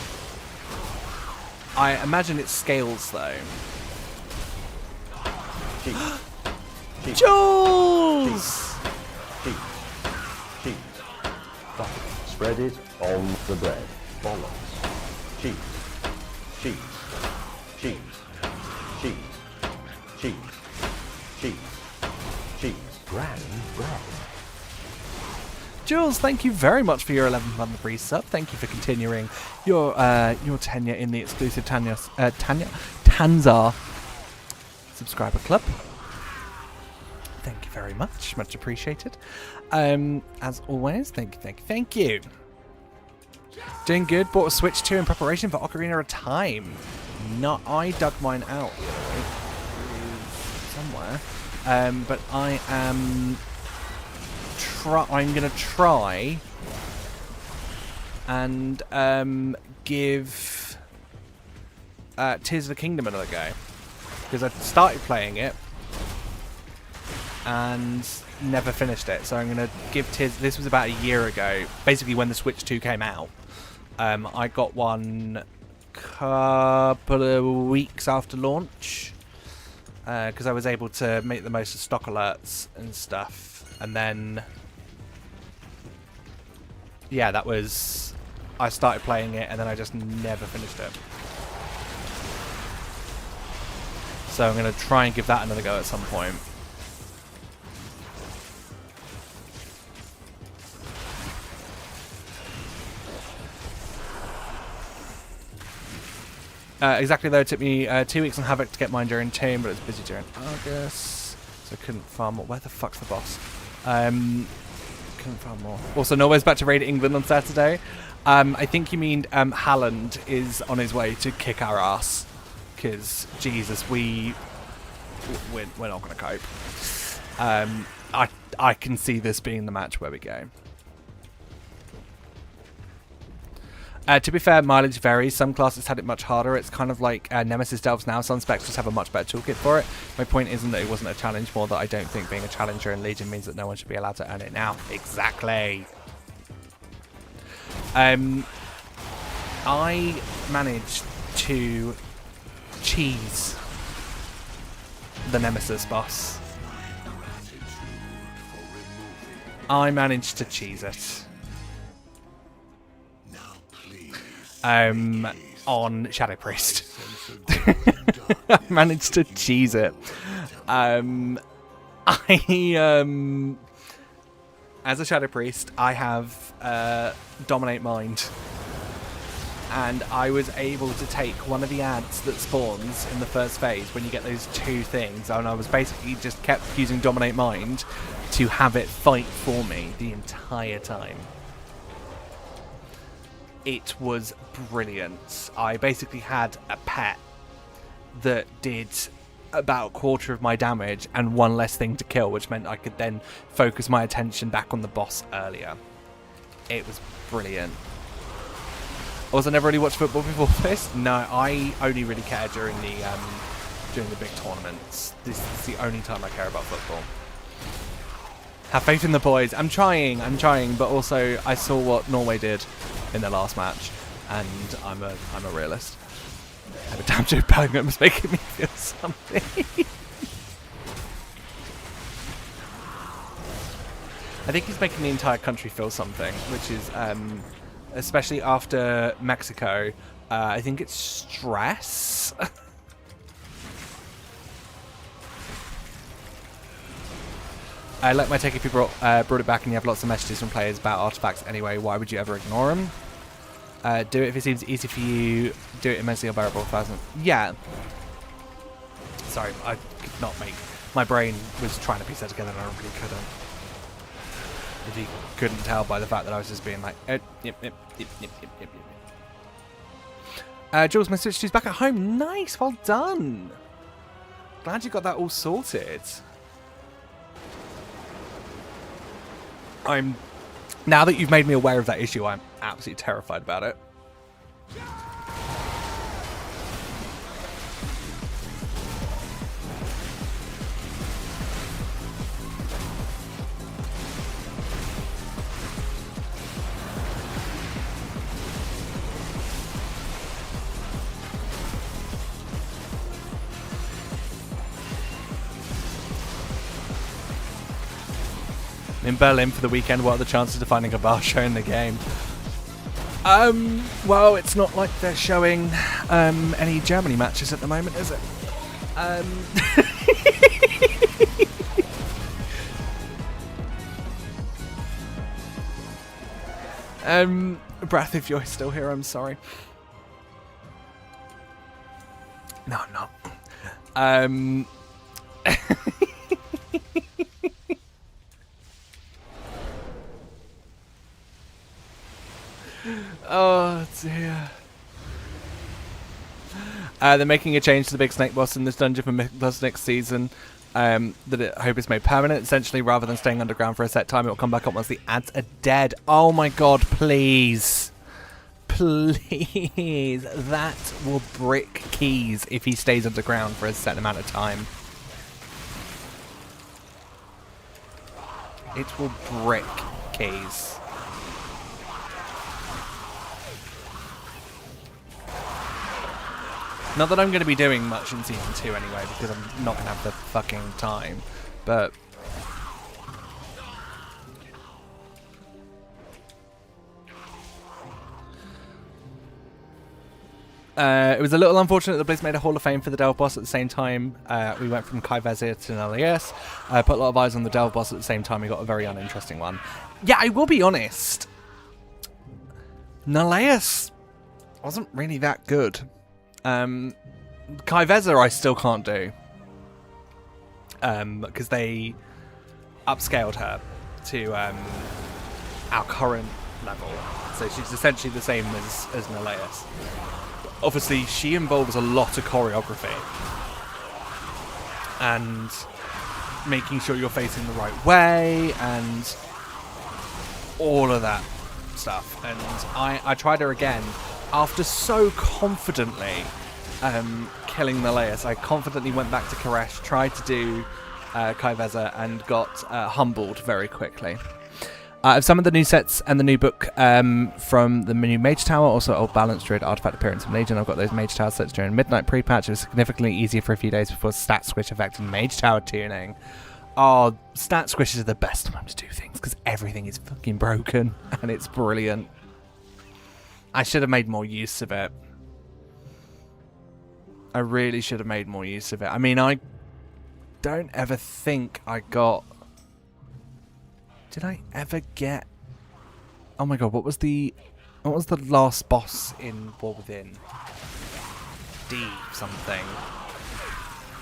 I imagine it scales, though. Jules! Cheese. Butter. Spread it on the bread. Bollocks. Cheese. Cheese. Cheese. Cheese. Cheese. Cheese. Cheese. Grand bread. Jules, thank you very much for your 11th month of resub. Thank you for continuing your tenure in the exclusive Tanzar subscriber club. Thank you very much. Much appreciated. As always, thank you. Doing good. Bought a Switch 2 in preparation for Ocarina of Time. No, I dug mine out somewhere. But I am... I'm going to try and give Tears of the Kingdom another go. Because I started playing it and never finished it. So I'm going to give Tears... This was about a year ago, basically when the Switch 2 came out. I got one couple of weeks after launch because I was able to make the most of stock alerts and stuff. And then... yeah, that was... I started playing it and then I just never finished it. So I'm going to try and give that another go at some point. Exactly though, it took me 2 weeks on Havoc to get mine during Tomb, but it was busy during August, so I couldn't farm more. Where the fuck's the boss? Couldn't farm more. Also, Norway's back to raid England on Saturday. I think you mean Haaland is on his way to kick our ass. Because, Jesus, we're not going to cope. I can see this being the match where we go. To be fair, mileage varies. Some classes had it much harder. It's kind of like Nemesis Delves now. Some specs just have a much better toolkit for it. My point isn't that it wasn't a challenge, more that I don't think being a challenger in Legion means that no one should be allowed to earn it now. Exactly. I managed to cheese the Nemesis boss. I managed to cheese it. On Shadow Priest. I managed to cheese it. As a Shadow Priest, I have Dominate Mind. And I was able to take one of the ads that spawns in the first phase when you get those two things, and I was basically just kept using Dominate Mind to have it fight for me the entire time. It was brilliant. I basically had a pet that did about a quarter of my damage and one less thing to kill, which meant I could then focus my attention back on the boss earlier. It was brilliant. Also, never really watched football before this. No, I only really care during the big tournaments. This is the only time I care about football. Have faith in the boys. I'm trying, but also I saw what Norway did in their last match, and I'm a realist. But damn, Joe Bellingham's making me feel something. I think he's making the entire country feel something, which is, especially after Mexico, I think it's stress. I like my take if you brought it back and you have lots of messages from players about artifacts anyway. Why would you ever ignore them? Do it if it seems easy for you. Do it immensely unbearable. 1,000. Yeah. Sorry, I could not make. My brain was trying to piece that together and I really couldn't. If you couldn't tell by the fact that I was just being like, yep. Jules, my Switch 2's back at home. Nice, well done. Glad you got that all sorted. Now that you've made me aware of that issue, I'm absolutely terrified about it. In Berlin for the weekend, what are the chances of finding a bar show in the game? Well, it's not like they're showing any Germany matches at the moment, is it? Brath, if you're still here, I'm sorry. No, I'm not. Oh dear. They're making a change to the big snake boss in this dungeon for next season. That I hope is made permanent. Essentially, rather than staying underground for a set time, it will come back up once the ads are dead. Oh my god, please. Please. That will brick keys if he stays underground for a set amount of time. It will brick keys. Not that I'm going to be doing much in Season 2 anyway, because I'm not going to have the fucking time, but... it was a little unfortunate that Blizz made a Hall of Fame for the Delve boss at the same time. We went from Kai Vezir to Nalias. Put a lot of eyes on the Delve boss at the same time. We got a very uninteresting one. Yeah, I will be honest. Nalias wasn't really that good. Kai Vezir I still can't do. Because they upscaled her to our current level. So she's essentially the same as Naleas. Obviously, she involves a lot of choreography. And making sure you're facing the right way and all of that stuff. And I tried her again after so confidently killing Naleas. I confidently went back to Koresh, tried to do Kai Vezir, and got humbled very quickly. I've summoned the new sets and the new book from the new Mage Tower, also Old Balance Druid, Artifact Appearance and Legion. I've got those Mage Tower sets during Midnight pre-patch. It was significantly easier for a few days before stat squish affected Mage Tower tuning. Oh, stat squishes are the best time to do things because everything is fucking broken and it's brilliant. I should have made more use of it. I really should have made more use of it. I mean, I don't ever think I got... Did I ever get... Oh my god, what was the last boss in War Within? D something.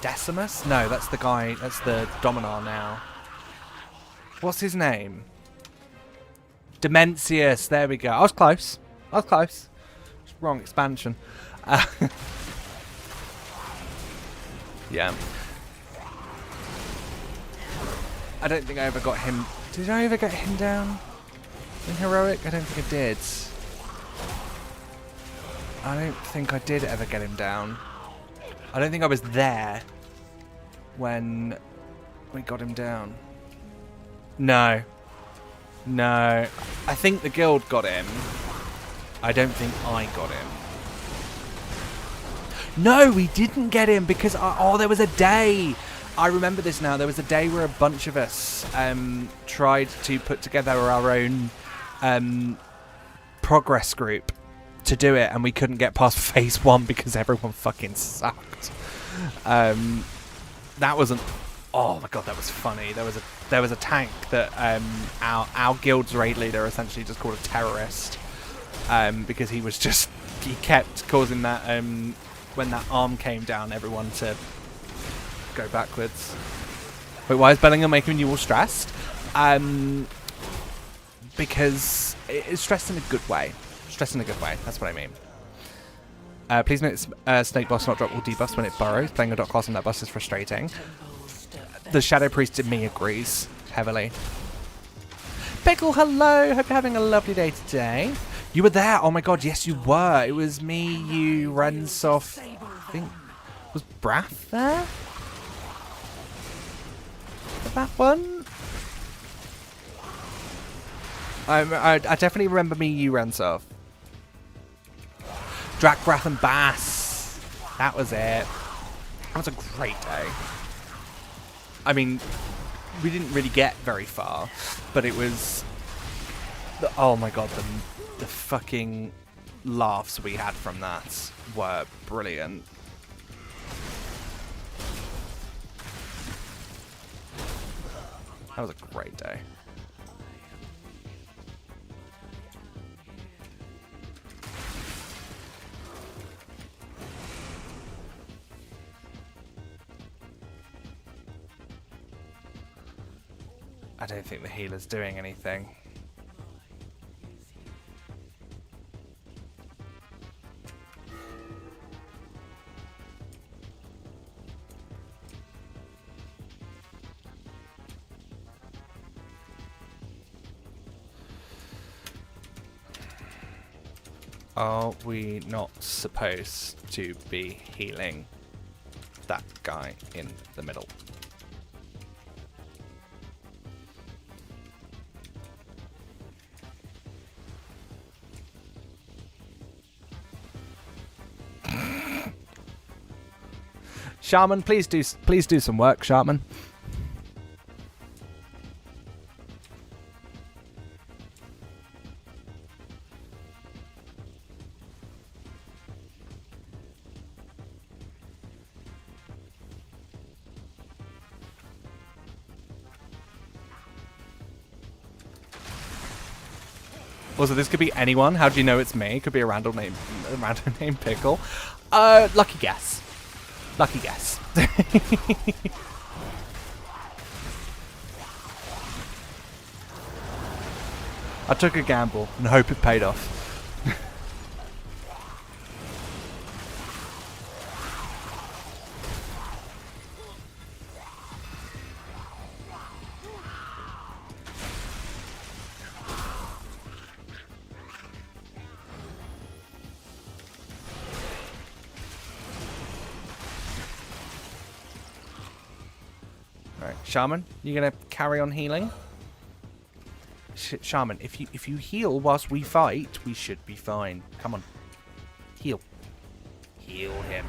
Decimus? No, that's the guy, that's the Dominar now. What's his name? Dementius, there we go. I was close. Just wrong expansion. Yeah. I don't think I ever got him... Did I ever get him down in Heroic? I don't think I did. I don't think I did ever get him down. I don't think I was there when we got him down. No. I think the guild got him. I don't think I got him. No, we didn't get him because... there was a day I remember this now. There was a day where a bunch of us tried to put together our own progress group to do it, and we couldn't get past phase 1 because everyone fucking sucked. That wasn't. Oh my god, that was funny. There was a tank that our guild's raid leader essentially just called a terrorist because he kept causing that when that arm came down, everyone to go backwards. Wait, why is Bellingham making you all stressed? Because it's stressed in a good way. Stressed in a good way. That's what I mean. Please note Snake Boss not drop all debuffs when it burrows. Playing a dot class on that bus is frustrating. The Shadow Priest in me agrees heavily. Pickle, hello! Hope you're having a lovely day today. You were there! Oh my god, yes you were! It was me, you, Rensoff. I think... Was Brath there? That one? I definitely remember me, you, Rensoff. Drac, Brath and Bass. That was it. That was a great day. I mean, we didn't really get very far, but it was... oh my god, the fucking laughs we had from that were brilliant. That was a great day. I don't think the healer's doing anything. Are we not supposed to be healing that guy in the middle? Shaman, please do some work, Shaman. Also, this could be anyone. How do you know it's me? It could be a random name Pickle. Lucky guess. Lucky guess. I took a gamble and hope it paid off. Shaman, you gonna carry on healing? Shaman, if you heal whilst we fight, we should be fine. Come on, heal. Heal him.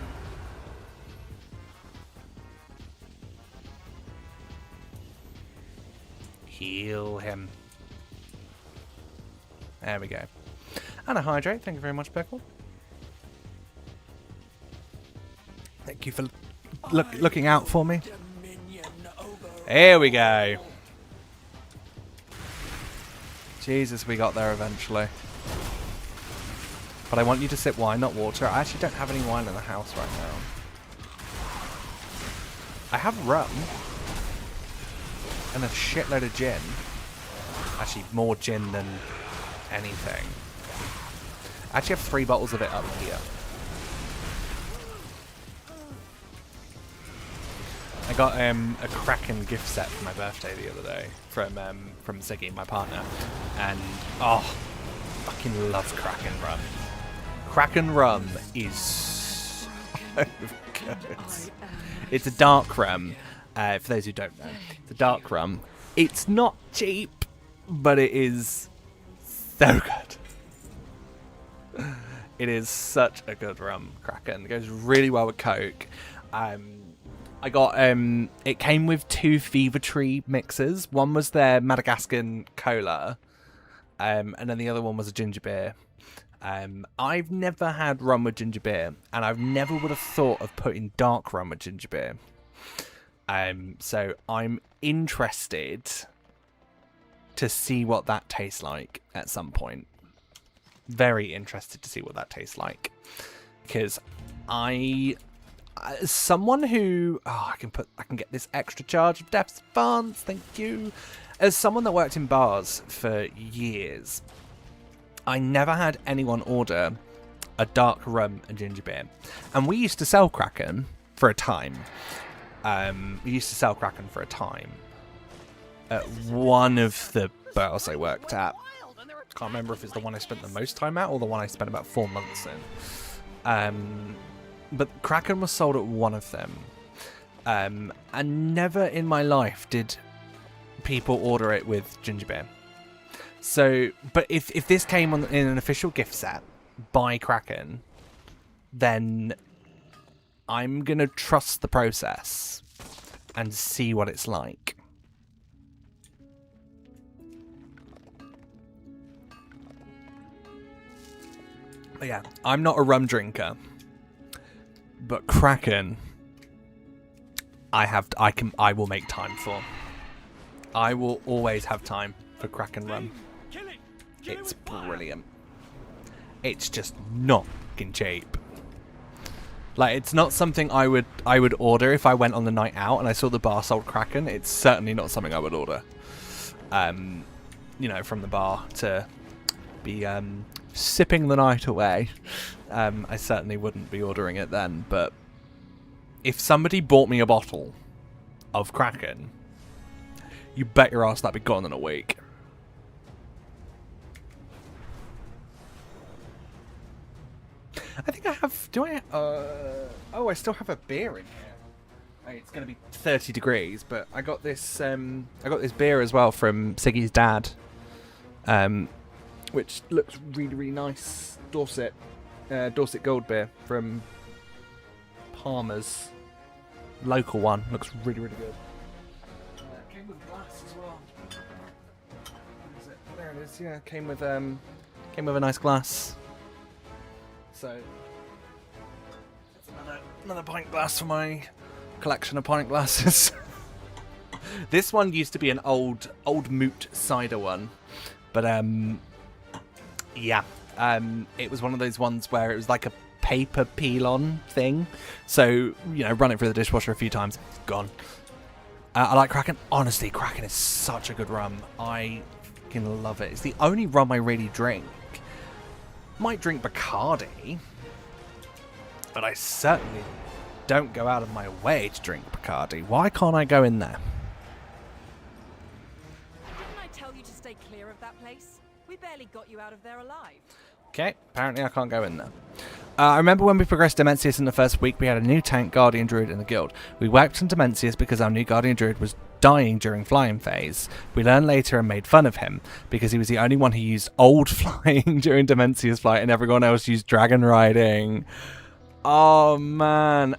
Heal him. There we go. And a hydrate. Thank you very much, Pickle. Thank you for looking out for me. Here we go. Jesus, we got there eventually. But I want you to sip wine, not water. I actually don't have any wine in the house right now. I have rum. And a shitload of gin. Actually, more gin than anything. I actually have 3 bottles of it up here. I got a Kraken gift set for my birthday the other day from Ziggy, my partner, and oh, fucking love Kraken rum. Kraken rum is so good. It's a dark rum. For those who don't know, it's a dark rum. It's not cheap, but it is so good. It is such a good rum, Kraken. It goes really well with Coke. I got it came with 2 Fever Tree mixers. One was their Madagascan cola, and then the other one was a ginger beer. I've never had rum with ginger beer, and I've never would have thought of putting dark rum with ginger beer. So I'm interested to see what that tastes like at some point. Very interested to see what that tastes like, because as someone who I can get this extra charge of Death's Advance, thank you. As someone that worked in bars for years, I never had anyone order a dark rum and ginger beer, and we used to sell Kraken for a time. At one of the bars I worked at. Can't remember if it's the one I spent the most time at or the one I spent about 4 months in. But Kraken was sold at one of them. And never in my life did people order it with ginger beer. So, but if this came in an official gift set by Kraken, then I'm going to trust the process and see what it's like. But yeah, I'm not a rum drinker, but Kraken, I will make time for. I will always have time for Kraken rum. It's brilliant. It's just not fucking cheap. Like, it's not something I would order if I went on the night out and I saw the bar sold Kraken. It's certainly not something I would order. You know, from the bar to be sipping the night away. I certainly wouldn't be ordering it then, but if somebody bought me a bottle of Kraken, you bet your ass that'd be gone in a week. I think I have... Do I... oh, I still have a beer in here. It's going to be 30 degrees, but I got this beer as well from Siggy's dad, which looks really, really nice. Dorset Gold beer from Palmer's. Local one. Looks really, really good. Came with glass as well. Where is it? There it is. Yeah, came with a nice glass. So that's another pint glass for my collection of pint glasses. This one used to be an old moot cider one, but yeah, it was one of those ones where it was like a paper peel-on thing. So, you know, run it through the dishwasher a few times, it's gone. I like Kraken. Honestly, Kraken is such a good rum. I fucking love it. It's the only rum I really drink. Might drink Bacardi, but I certainly don't go out of my way to drink Bacardi. Why can't I go in there? Didn't I tell you to stay clear of that place? We barely got you out of there alive. Okay, apparently I can't go in there. I remember when we progressed Dimensius in the first week, we had a new tank Guardian Druid in the guild. We wiped on Dimensius because our new Guardian Druid was dying during flying phase. We learned later and made fun of him because he was the only one who used old flying during Dimensius flight and everyone else used dragon riding. Oh man,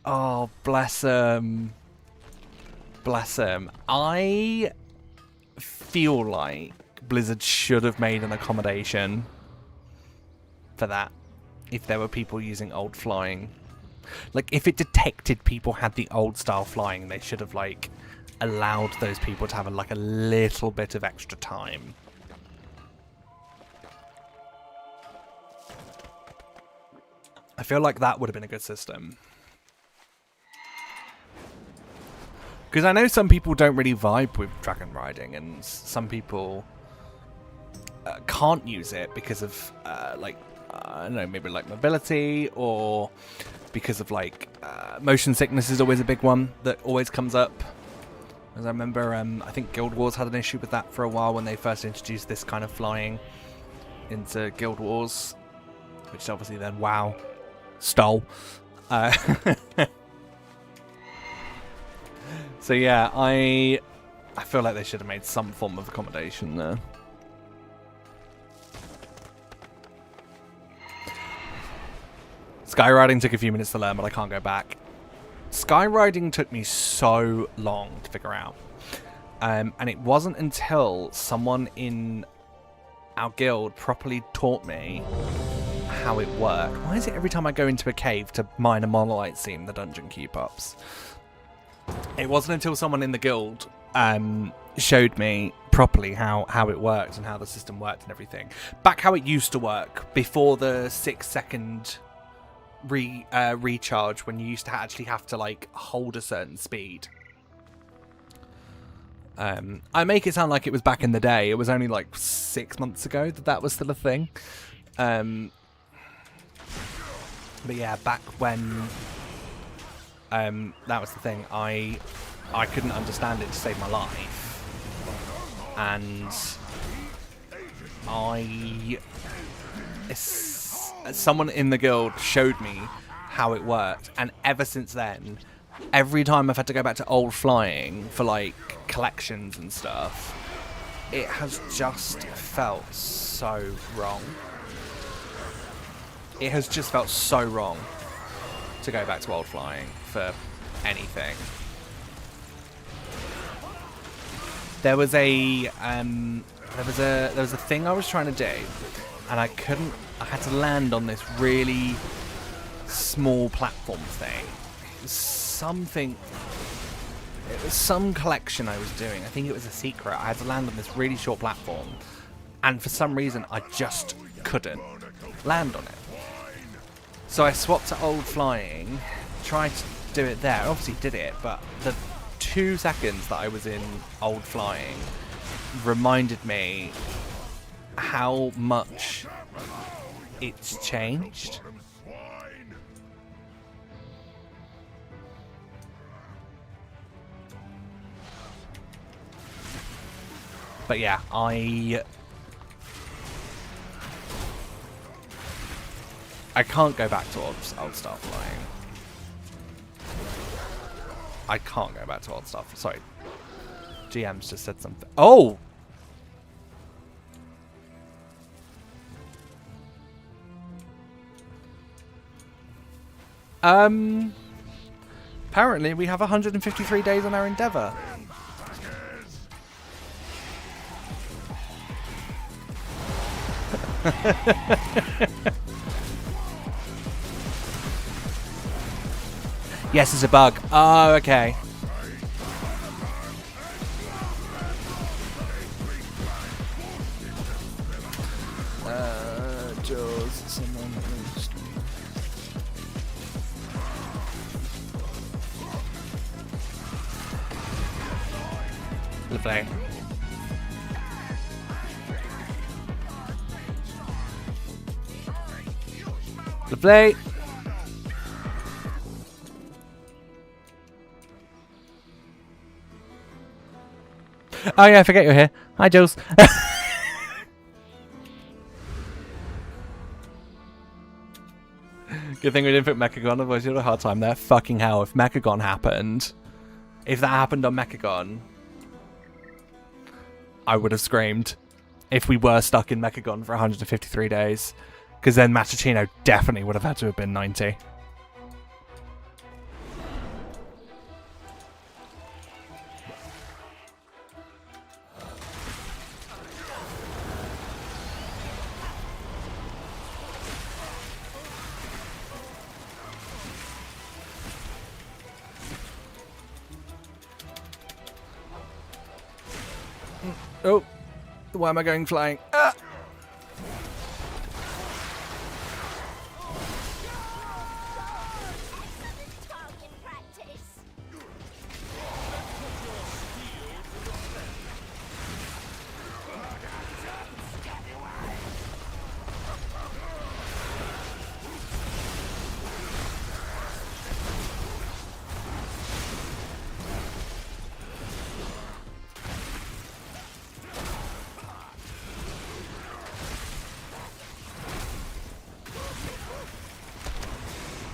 oh bless him. Bless him. I feel like Blizzard should have made an accommodation for that if there were people using old flying. Like, if it detected people had the old style flying, they should have, like, allowed those people to have, a little bit of extra time. I feel like that would have been a good system. Because I know some people don't really vibe with dragon riding, and some people can't use it because of, I don't know, maybe like mobility, or because of motion sickness is always a big one that always comes up. As I remember, I think Guild Wars had an issue with that for a while when they first introduced this kind of flying into Guild Wars, which obviously then WoW stole. So yeah, I feel like they should have made some form of accommodation there. Skywriting took a few minutes to learn, but I can't go back. Skyriding took me so long to figure out. And it wasn't until someone in our guild properly taught me how it worked. Why is it every time I go into a cave to mine a monolite seam, the dungeon keep ups? It wasn't until someone in the guild showed me properly how it worked and how the system worked and everything. Back how it used to work before the 6-second recharge, when you used to actually have to like hold a certain speed. I make it sound like it was back in the day. It was only like 6 months ago that was still a thing. But yeah, back when that was the thing, I couldn't understand it to save my life, and someone in the guild showed me how it worked, and ever since then, every time I've had to go back to old flying for like collections and stuff, it has just felt so wrong. It has just felt so wrong to go back to old flying for anything. There was a thing I was trying to do, and I couldn't. I had to land on this really small platform thing. It was something. It was some collection I was doing. I think it was a secret. I had to land on this really short platform, and for some reason I just couldn't land on it. So I swapped to old flying, tried to do it there. I obviously did it, but the 2 seconds that I was in old flying reminded me how much it's changed. But yeah, I can't go back to old style flying. I can't go back to old stuff. Sorry. GM's just said something. Oh! Apparently we have 153 days on our endeavour. Yes, it's a bug. Oh, okay. Jules, someone else. Lovely. Lovely. Oh yeah, I forget you're here. Hi, Jules. Good thing we didn't put Mechagon, otherwise you'd have a hard time there. Fucking hell, if Mechagon happened, if that happened on Mechagon, I would have screamed. If we were stuck in Mechagon for 153 days, because then Matachino definitely would have had to have been 90. Oh, why am I going flying? Ah!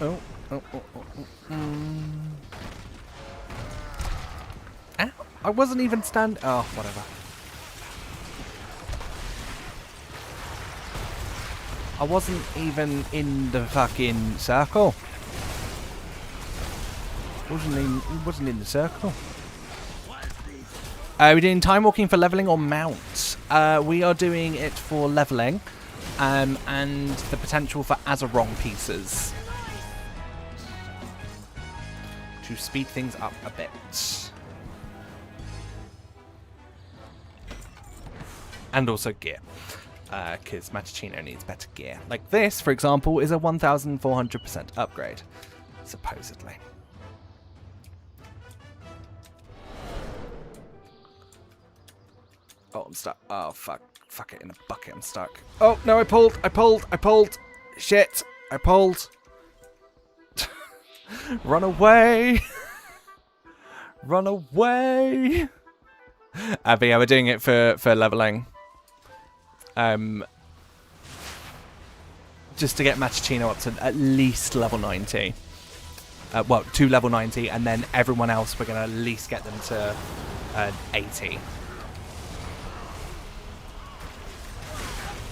Ow, I wasn't even oh, whatever. I wasn't even in the fucking circle. Wasn't in the circle. We're doing time walking for leveling or mount. We are doing it for leveling, and the potential for Azeroth pieces to speed things up a bit. And also gear, because Matchino needs better gear. Like this, for example, is a 1,400% upgrade, supposedly. Oh, I'm stuck. Oh, fuck. Fuck it, in a bucket, I'm stuck. Oh, no, I pulled. Shit, I pulled. Run away. Run away. But yeah, we're doing it for leveling. Just to get Matchino up to at least level 90. Well, to level 90, and then everyone else, we're going to at least get them to 80.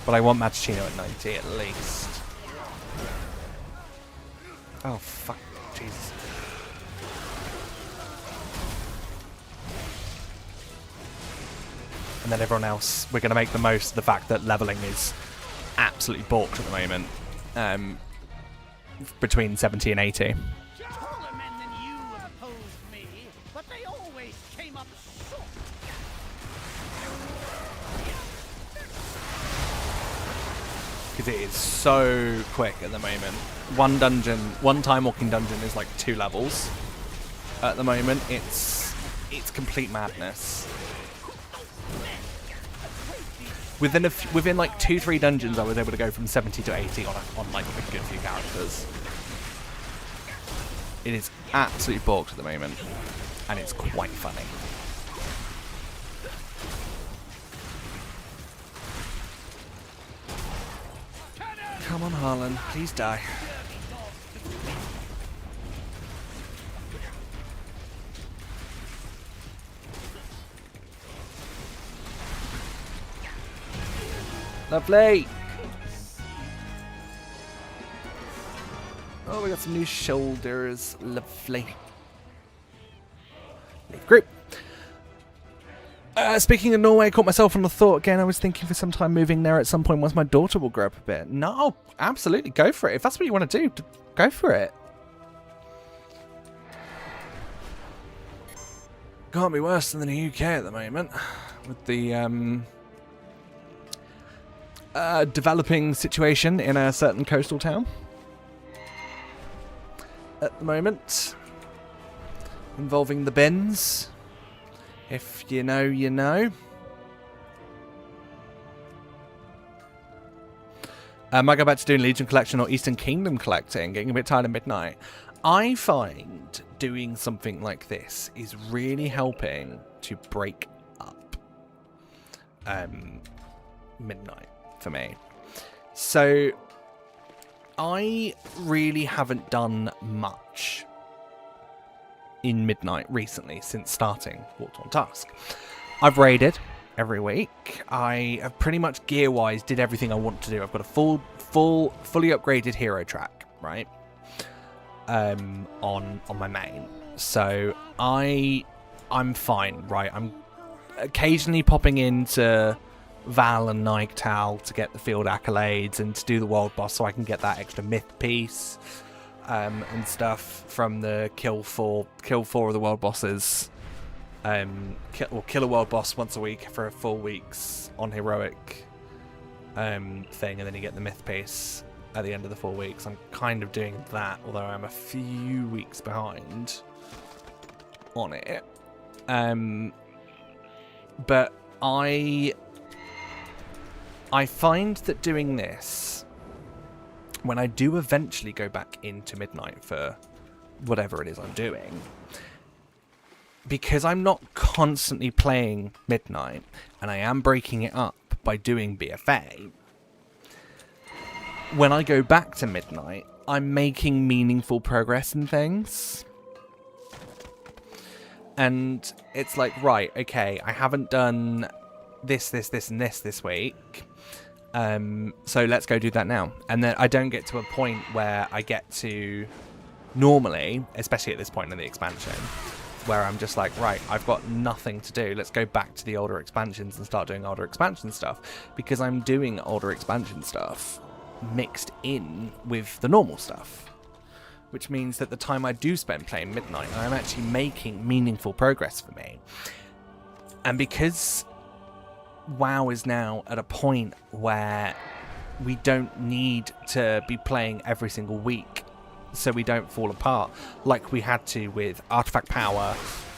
But I want Matchino at 90 at least. Oh, fuck. Jesus. And then everyone else, we're going to make the most of the fact that leveling is absolutely balked at the moment. Between 70 and 80. Taller men than you have opposed me, but they always came up short. Because it is so quick at the moment. One time walking dungeon is like 2 levels. At the moment, it's complete madness. Within like 2-3 dungeons, I was able to go from 70 to 80 on like a good few characters. It is absolutely balked at the moment, and it's quite funny. Come on, Harlan, please die. Lovely. Oh, we got some new shoulders. Lovely. Leave group. Speaking of Norway, I caught myself on the thought again. I was thinking for some time moving there at some point once my daughter will grow up a bit. No, absolutely, go for it. If that's what you want to do, go for it. Can't be worse than the UK at the moment with the developing situation in a certain coastal town at the moment, involving the bins. If you know, you know. Might go back to doing Legion collection or Eastern Kingdom collecting, getting a bit tired of midnight. I find doing something like this is really helping to break up midnight for me. So I really haven't done much in midnight recently since starting Walked on Task. I've raided every week. I have pretty much gear-wise did everything I want to do. I've got a fully upgraded hero track, right? On my main. So I'm fine, right? I'm occasionally popping into Val and Nighttal to get the field accolades and to do the world boss so I can get that extra myth piece and stuff from the kill four of the world bosses. Kill a world boss once a week for a 4 weeks on heroic thing, and then you get the myth piece at the end of the 4 weeks. I'm kind of doing that, although I'm a few weeks behind on it. But I find that doing this, when I do eventually go back into midnight for whatever it is I'm doing, because I'm not constantly playing midnight and I am breaking it up by doing BFA, when I go back to midnight, I'm making meaningful progress in things. And it's like, right, okay, I haven't done this, and this week. So let's go do that now. And then I don't get to a point where I get to normally, especially at this point in the expansion, where I'm just like, right, I've got nothing to do. Let's go back to the older expansions and start doing older expansion stuff, because I'm doing older expansion stuff mixed in with the normal stuff, which means that the time I do spend playing Midnight, I'm actually making meaningful progress for me. And because WoW is now at a point where we don't need to be playing every single week so we don't fall apart like we had to with Artifact Power,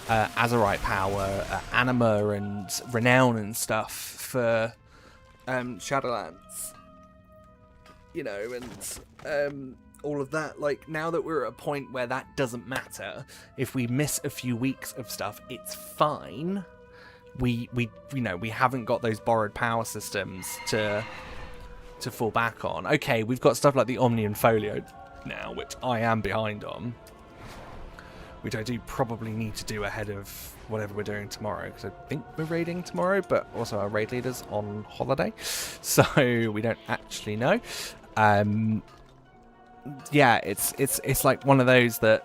Azeroth Power, Anima and Renown and stuff for Shadowlands, you know, and all of that. Like, now that we're at a point where that doesn't matter, if we miss a few weeks of stuff, it's fine. We you know, we haven't got those borrowed power systems to fall back on. Okay, we've got stuff like the Omnium Folio now, which I am behind on, which I do probably need to do ahead of whatever we're doing tomorrow, because I think we're raiding tomorrow, but also our raid leader's on holiday, so we don't actually know. Yeah, it's like one of those that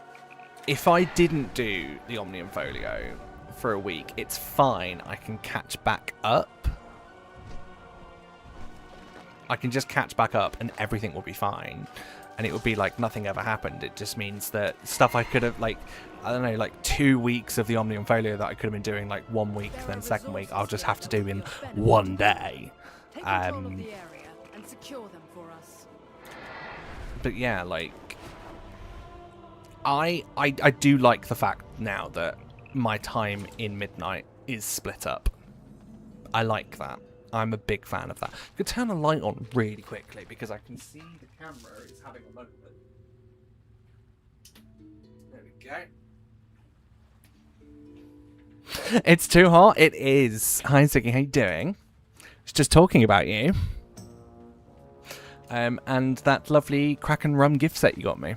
if I didn't do the Omnium Folio for a week, it's fine, I can catch back up. I can just catch back up and everything will be fine. And it would be like nothing ever happened. It just means that stuff I could have, like, I don't know, like 2 weeks of the Omnium Folio that I could have been doing like 1 week, then second week, I'll just have to do in one day. Take control of the area and secure them for us. But yeah, like, I do like the fact now that my time in Midnight is split up. I like that. I'm a big fan of that. I could turn the light on really quickly because I can see the camera is having a moment. There we go. It's too hot. It is. Hi, Ziggy. How you doing? It's just talking about you. And that lovely Kraken rum gift set you got me.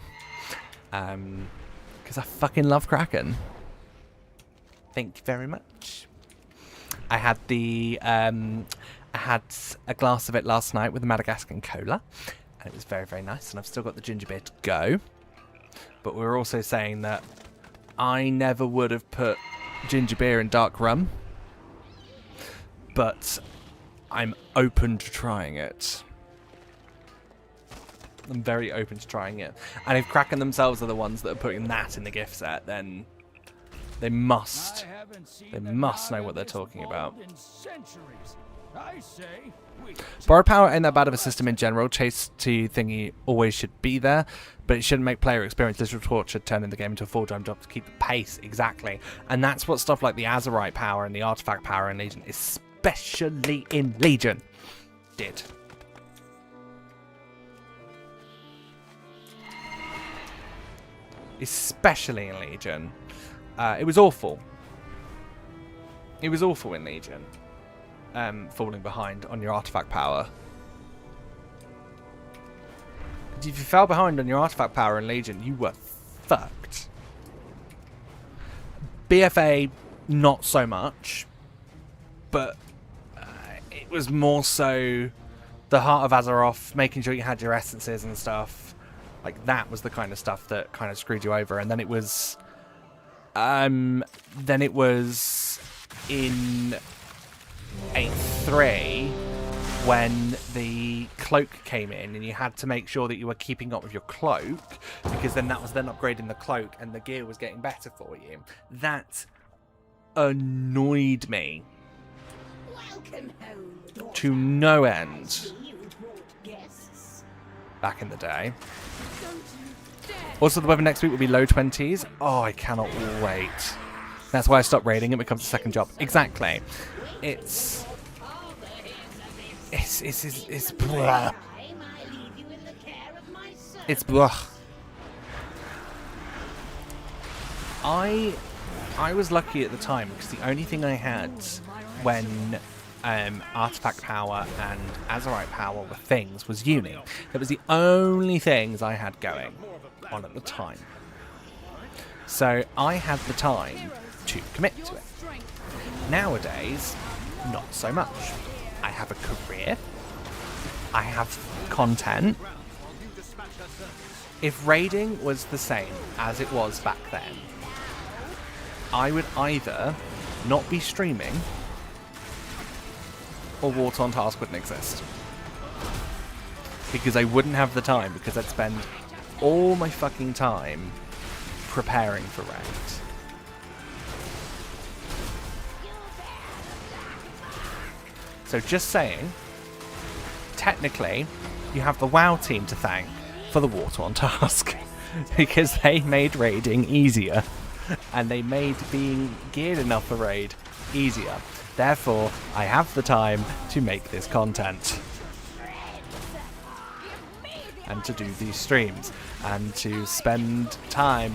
Because I fucking love Kraken. Thank you very much. I had the I had a glass of it last night with the Madagascar cola, and it was very, very nice. And I've still got the ginger beer to go. But we were also saying that I never would have put ginger beer in dark rum, but I'm open to trying it. I'm very open to trying it. And if Kraken themselves are the ones that are putting that in the gift set, then they must know what they're talking about. Borrowed power ain't that bad of a system in general. Chase to thingy always should be there, but it shouldn't make player experience digital torture turning the game into a full-time job to keep the pace. Exactly. And that's what stuff like the Azeroth power and the Artifact power in Legion, especially in Legion, did. Especially in Legion. It was awful. It was awful in Legion. Falling behind on your Artifact power. If you fell behind on your Artifact power in Legion, you were fucked. BFA, not so much. But it was more so the Heart of Azeroth, making sure you had your essences and stuff. Like, that was the kind of stuff that kind of screwed you over. And then it was... in 8.3 when the cloak came in and you had to make sure that you were keeping up with your cloak, because then that was then upgrading the cloak and the gear was getting better for you. That annoyed me to no end back in the day. Also, the weather next week will be low 20s. Oh, I cannot wait. That's why I stopped raiding. It becomes a second job. Exactly. It's blah. It's blah. I was lucky at the time because the only thing I had when Artifact power and Azeroth power were things was uni. That was the only things I had going on at the time. So I had the time to commit to it. Nowadays, not so much. I have a career. I have content. if raiding was the same as it was back then, I would either not be streaming or War Torn Task wouldn't exist. Because I wouldn't have the time, because I'd spend all my fucking time preparing for raids. So just saying, technically, you have the WoW team to thank for the War Torn Task. Because they made raiding easier. And they made being geared enough for raid easier. Therefore, I have the time to make this content. And to do these streams. And to spend time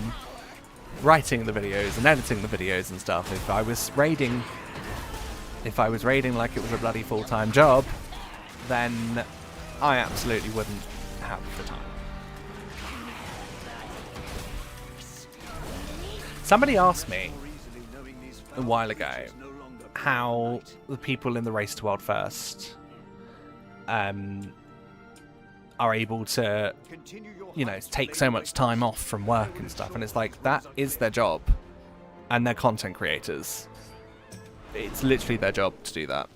writing the videos and editing the videos and stuff. If I was raiding like it was a bloody full-time job, then I absolutely wouldn't have the time. Somebody asked me a while ago how the people in the Race to World First are able to, you know, take so much time off from work and stuff, and it's like, that is their job, and they're content creators. It's literally their job to do that.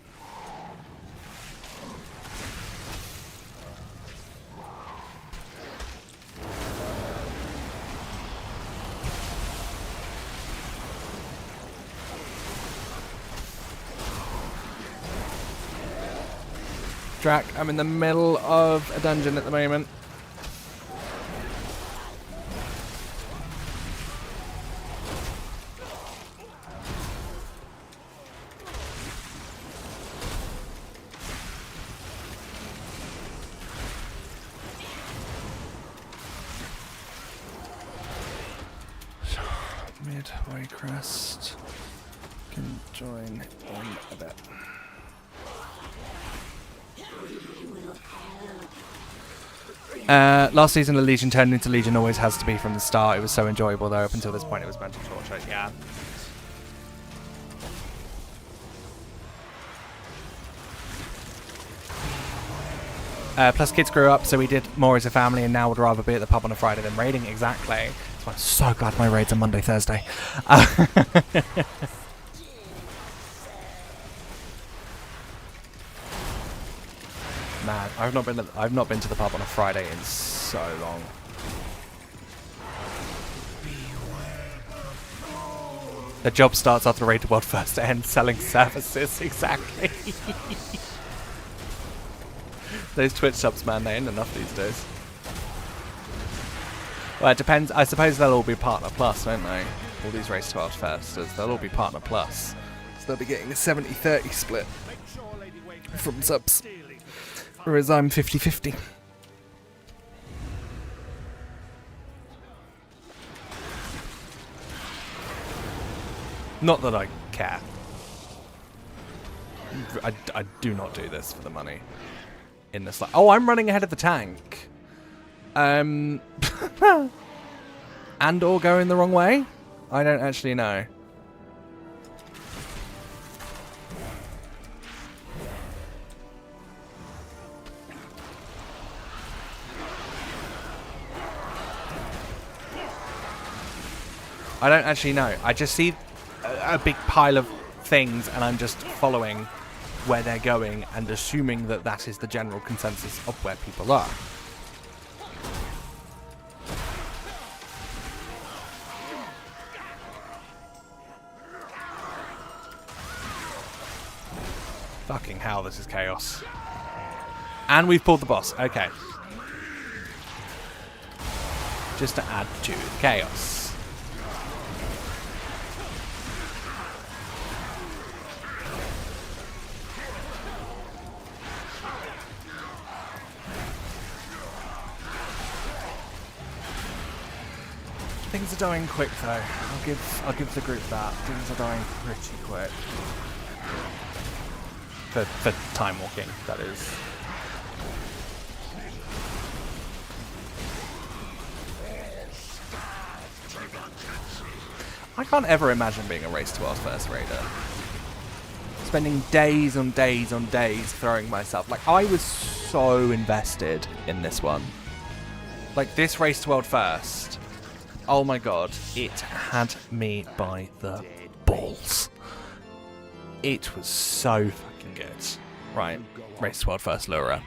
Drac, I'm in the middle of a dungeon at the moment. Midway crest. Can join in a bit. Last season, the Legion turned into Legion always has to be from the start. It was so enjoyable, though. Up until this point, it was mental torture. Yeah. Plus, kids grew up, so we did more as a family, and now would rather be at the pub on a Friday than raiding. Exactly. So I'm so glad my raids are Monday, Thursday. Man, I've not been to the pub on a Friday in so long. The job starts after the Raid to World First ends, selling services. Exactly. Those Twitch subs, man, they ain't enough these days. Well, it depends. I suppose they'll all be Partner Plus, won't they? All these Race to World Firsters, they'll all be Partner Plus. So they'll be getting a 70-30 split from subs. Whereas I'm 50-50. Not that I care. I do not do this for the money. In this, oh, I'm running ahead of the tank. And or going the wrong way? I don't actually know. I don't actually know. I just see a big pile of things and I'm just following where they're going and assuming that that is the general consensus of where people are. Fucking hell, this is chaos. And we've pulled the boss. Okay. Just to add to the chaos. Things are dying quick though. I'll give the group that. Things are dying pretty quick. For time walking, that is. I can't ever imagine being a Race to World First raider. Spending days on days on days throwing myself. Like, I was so invested in this one. Like, this race to world first. Oh my god. It had me by the balls. It was so fucking good. Right. Race to world first, Lura.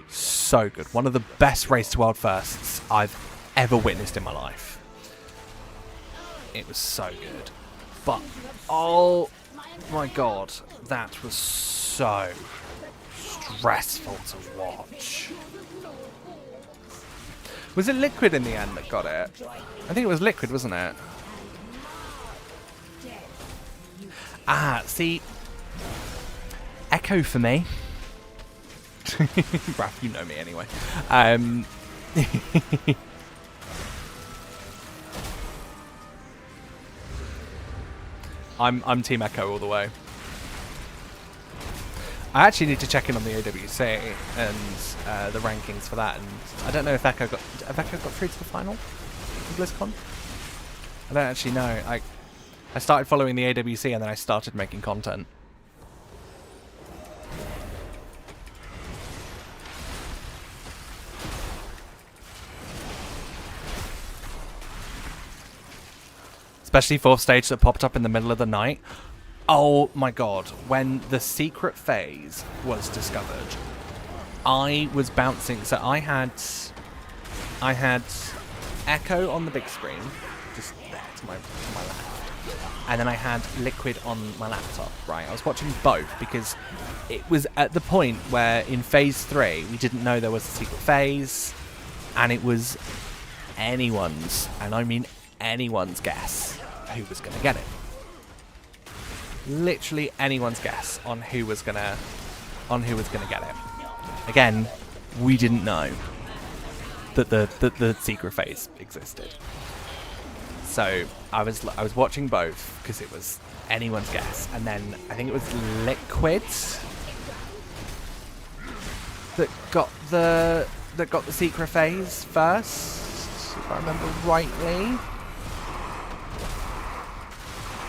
So good. One of the best race to world firsts I've ever witnessed in my life. It was so good. But, oh my god. That was so stressful to watch. Was it Liquid in the end that got it? I think it was Liquid, wasn't it? Ah, see, Echo for me. Raph, you know me anyway. I'm Team Echo all the way. I actually need to check in on the AWC and the rankings for that, and I don't know if Echo got through to the final of BlizzCon. I don't actually know. I started following the AWC and then I started making content. Especially 4th stage that popped up in the middle of the night. Oh my god, when the secret phase was discovered, I was bouncing. So I had Echo on the big screen, just there to my left. And then I had Liquid on my laptop, right? I was watching both because it was at the point where in phase 3 we didn't know there was a secret phase, and it was anyone's, and I mean anyone's guess who was going to get it. Literally anyone's guess on who was gonna get it. Again, we didn't know that the secret phase existed. So I was watching both because it was anyone's guess, and then I think it was Liquid that got the secret phase first, if I remember rightly.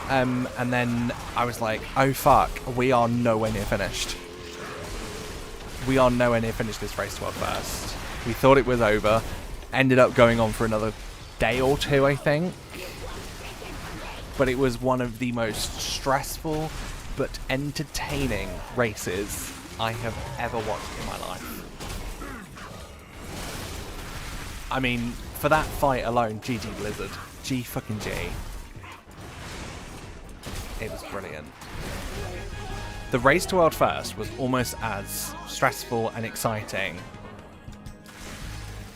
And then I was like, oh fuck, we are nowhere near finished. We are nowhere near finished this race to world first. We thought it was over. Ended up going on for another day or two, I think. But it was one of the most stressful but entertaining races I have ever watched in my life. I mean, for that fight alone, GG Blizzard. G fucking G. It was brilliant. The race to world first was almost as stressful and exciting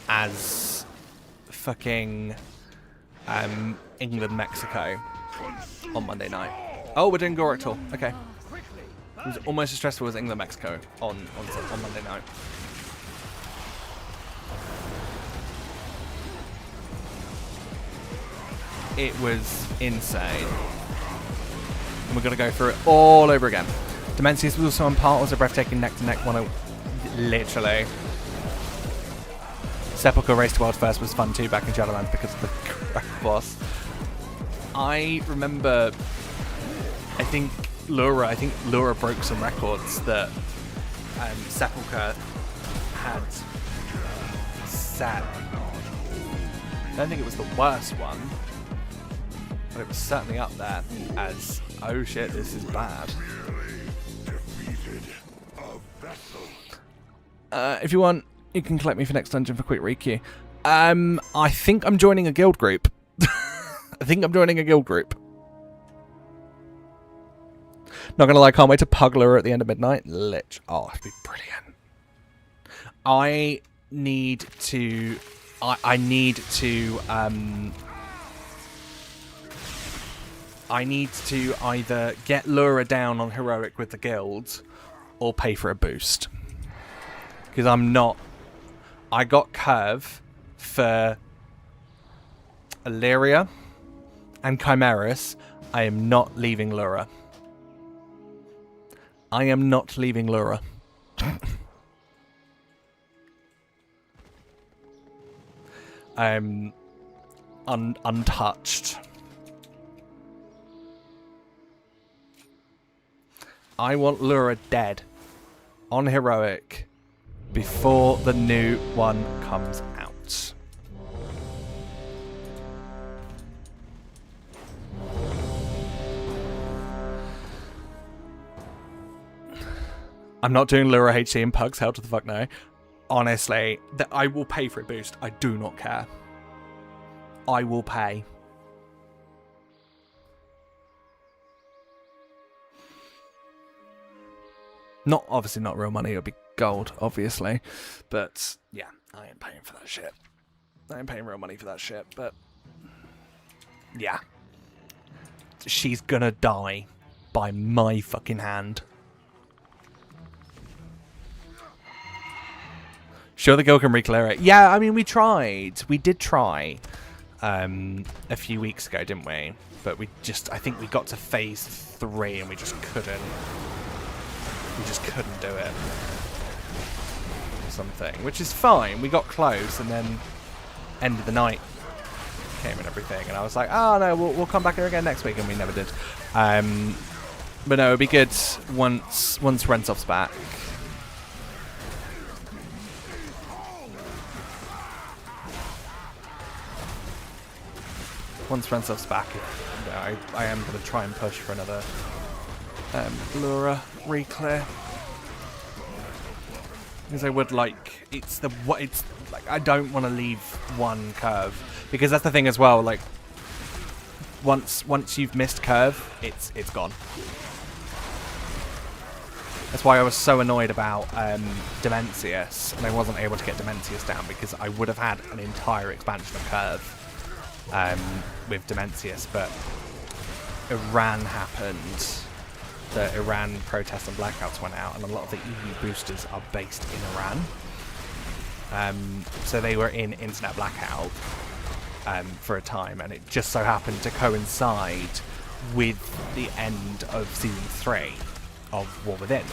as fucking England-Mexico on Monday night. Oh, we're doing Goraktal. Okay. It was almost as stressful as England-Mexico on Monday night. It was insane. And we're going to go through it all over again. Demencius was also on part, was a breathtaking neck-to-neck one. Literally. Sepulchre Race to World First was fun too back in Shadowlands because of the crap boss. I remember, I think Lura broke some records that Sepulchre had set. I don't think it was the worst one, but it was certainly up there as, oh shit, this is bad. If you want, you can collect me for next dungeon for quick requeue. I think I'm joining a guild group. Not gonna lie, can't wait to pug Lura at the end of midnight. Oh, it'd be brilliant. I need to either get Lura down on heroic with the guild or pay for a boost. Because I got Curve for Illyria and Chimeras. I am not leaving Lura. I am not leaving Lura. I'm untouched. I want Lura dead on heroic before the new one comes out. I'm not doing Lura HC and Pugs. Hell to the fuck no. Honestly, that I will pay for a boost. I do not care. I will pay. Obviously not real money. It'll be gold, obviously. But yeah, I ain't paying for that shit. I ain't paying real money for that shit. But yeah, she's gonna die by my fucking hand. Sure, the girl can re-clear it. Yeah, I mean, we tried. We did try a few weeks ago, didn't we? But we just, I think we got to phase 3 and we just couldn't. We just couldn't do it. Or something, which is fine. We got close, and then end of the night came and everything, and I was like, oh no, we'll come back here again next week, and we never did. But no, it'd be good once Rentoff's back. Once Rentoff's back, I am going to try and push for another Lura re-clear. Because I would like, it's like, I don't want to leave one curve. Because that's the thing as well, like, once you've missed curve, it's gone. That's why I was so annoyed about Dementius, and I wasn't able to get Dementius down, because I would have had an entire expansion of curve with Dementius, but Iran happened. The Iran protests and blackouts went out, and a lot of the EU boosters are based in Iran. So they were in internet blackout for a time, and it just so happened to coincide with the end of Season 3 of War Within.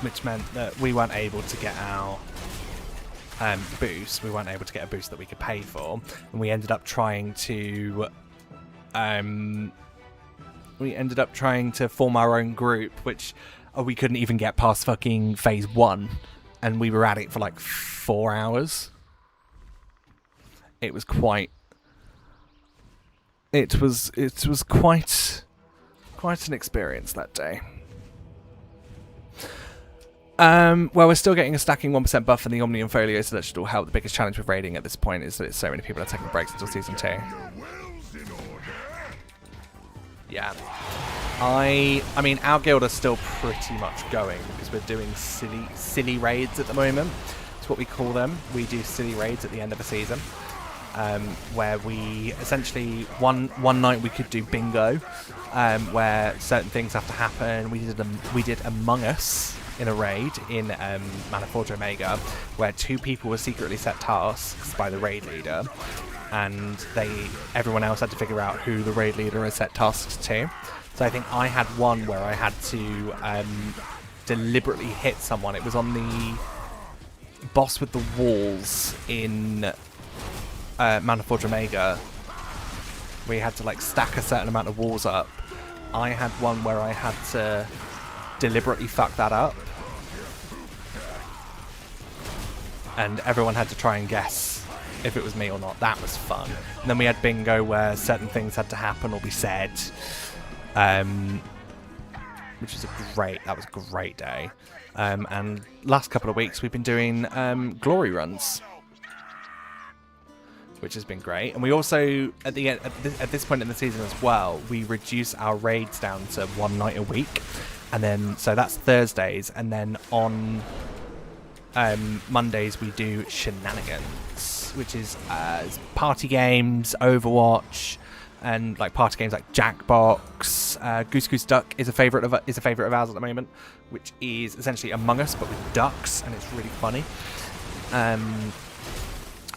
Which meant that we weren't able to get our boost. We weren't able to get a boost that we could pay for, and we ended up trying to form our own group, which we couldn't even get past fucking phase 1, and we were at it for like 4 hours. It was quite. It was quite an experience that day. Well, we're still getting a stacking 1% buff in the Omnium Folio, so that should all help. The biggest challenge with raiding at this point is that so many people are taking breaks until Season 2. Yeah. I mean, our guild are still pretty much going, because we're doing silly raids at the moment. It's what we call them. We do silly raids at the end of a season, where we essentially one night we could do bingo, where certain things have to happen. We did Among Us in a raid in Maniforge Omega, where 2 people were secretly set tasks by the raid leader, and everyone else had to figure out who the raid leader has set tasks to. So I think I had one where I had to deliberately hit someone. It was on the boss with the walls in Maniforge Omega. We had to like stack a certain amount of walls up. I had one where I had to deliberately fuck that up, and everyone had to try and guess if it was me or not. That was fun. And then we had bingo, where certain things had to happen or be said, which was that was a great day. And last couple of weeks we've been doing glory runs, which has been great. And we also, at the end, at this point in the season as well, we reduce our raids down to 1 night a week. And then, so that's Thursdays, and then on Mondays we do shenanigans, which is party games, Overwatch, and like party games like Jackbox. Goose Goose Duck is a favorite of ours at the moment, which is essentially Among Us but with ducks, and it's really funny.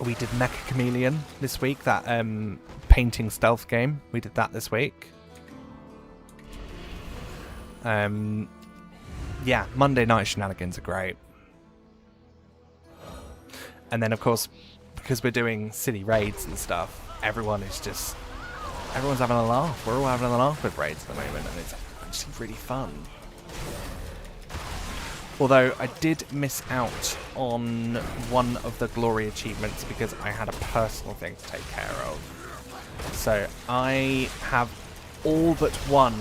We did Mecha Chameleon this week, that painting stealth game. We did that this week. Yeah, Monday night shenanigans are great. And then, of course, because we're doing city raids and stuff, everyone's having a laugh. We're all having a laugh with raids at the moment, and it's actually really fun. Although I did miss out on one of the glory achievements because I had a personal thing to take care of. So I have all but one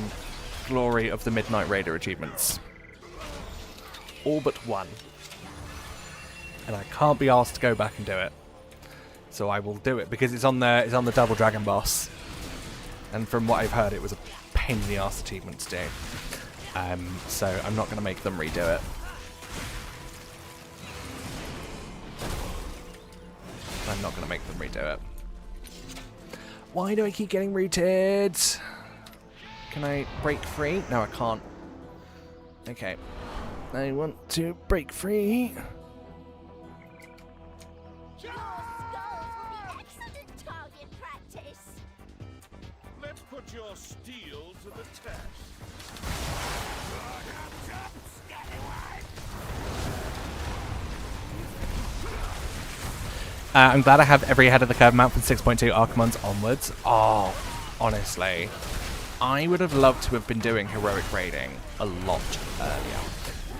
glory of the Midnight Raider achievements. All but one. And I can't be asked to go back and do it. So I will do it because it's on the Double Dragon boss. And from what I've heard, it was a pain in the arse achievement to do. So I'm not going to make them redo it. I'm not going to make them redo it. Why do I keep getting rooted? Can I break free? No, I can't. Okay. I want to break free. Your skulls will be excellent target practice. Let's put your steel to the test. I'm glad I have every head of the curve mount from 6.2 Archimons onwards. Oh, honestly. I would have loved to have been doing heroic raiding a lot earlier.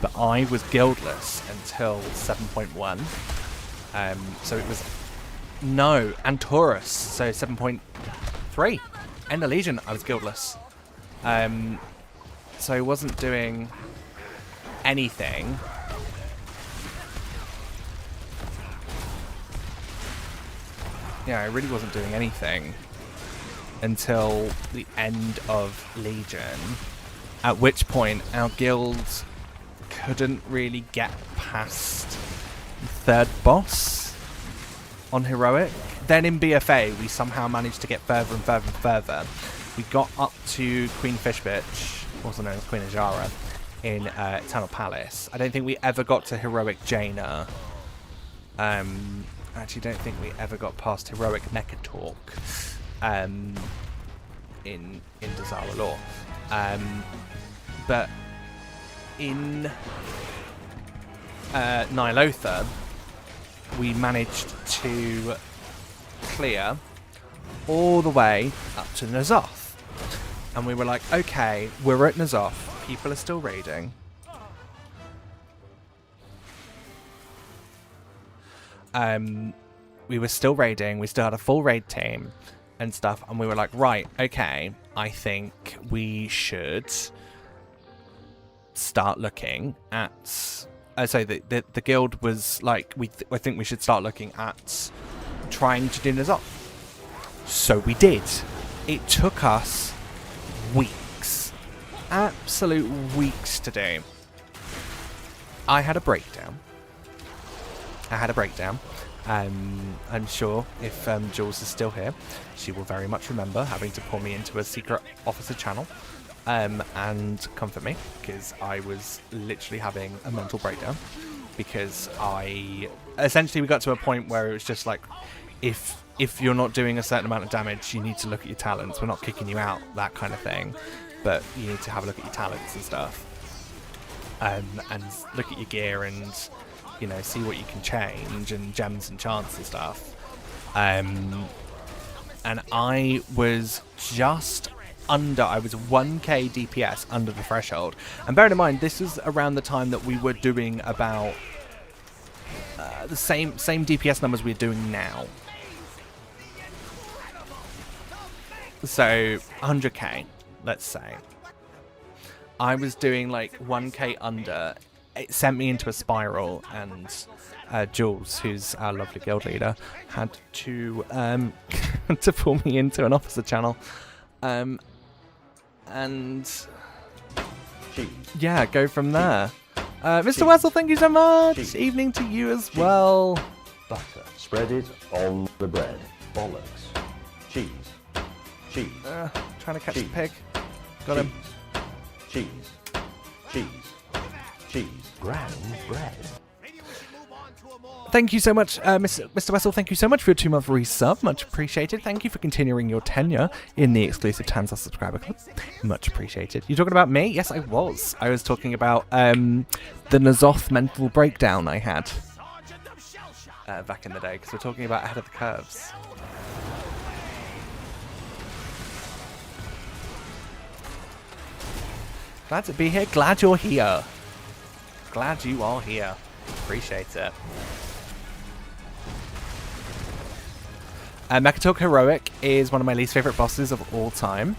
But I was guildless until 7.1. So it was... No, and Taurus. So 7.3. End of Legion, I was guildless. So I wasn't doing anything. Yeah, I really wasn't doing anything until the end of Legion, at which point our guild couldn't really get past third boss on Heroic. Then in BFA, we somehow managed to get further and further and further. We got up to Queen Fishbitch, also known as Queen Ajara, in Eternal Palace. I don't think we ever got to Heroic Jaina. Actually, don't think we ever got past Heroic Mechatalk in Dazara Lore. But in Ny'alotha, we managed to clear all the way up to N'Zoth. And we were like, okay, we're at N'Zoth. People are still raiding. We were still raiding, we still had a full raid team and stuff, and we were like, right, okay, I think we should start looking at... so the guild was like, I think we should start looking at trying to do N'Zoth. So we did. It took us weeks. Absolute weeks to do. I had a breakdown. I'm sure if Jules is still here, she will very much remember having to pull me into a secret officer channel and comfort me, because I was literally having a mental breakdown. Because essentially we got to a point where it was just like, if you're not doing a certain amount of damage, you need to look at your talents. We're not kicking you out, that kind of thing, but you need to have a look at your talents and stuff, and look at your gear and, you know, see what you can change, and gems and chants and stuff. And I was just under, I was 1k DPS under the threshold. And bearing in mind, this was around the time that we were doing about the same DPS numbers we're doing now. So 100k, let's say. I was doing like 1k under. It sent me into a spiral, and Jules, who's our lovely guild leader, had to to pull me into an officer channel, and yeah, go from there. Mr. Wessel, thank you so much. Evening to you as well. Butter. Spread it on the bread. Bollocks. Cheese. Cheese. Trying to catch the Cheese. pig. Got him. Cheese. Cheese. Cheese. Brown bread. Thank you so much, Mr. Wessel. Thank you so much for your 2-month resub. Much appreciated. Thank you for continuing your tenure in the exclusive Tanzar subscriber club. Much appreciated. You talking about me? Yes, I was. I was talking about the N'Zoth mental breakdown I had back in the day, because we're talking about ahead of the curves. Glad to be here. Glad you're here. Glad you are here. Appreciate it. Mechatalk Heroic is one of my least favourite bosses of all time.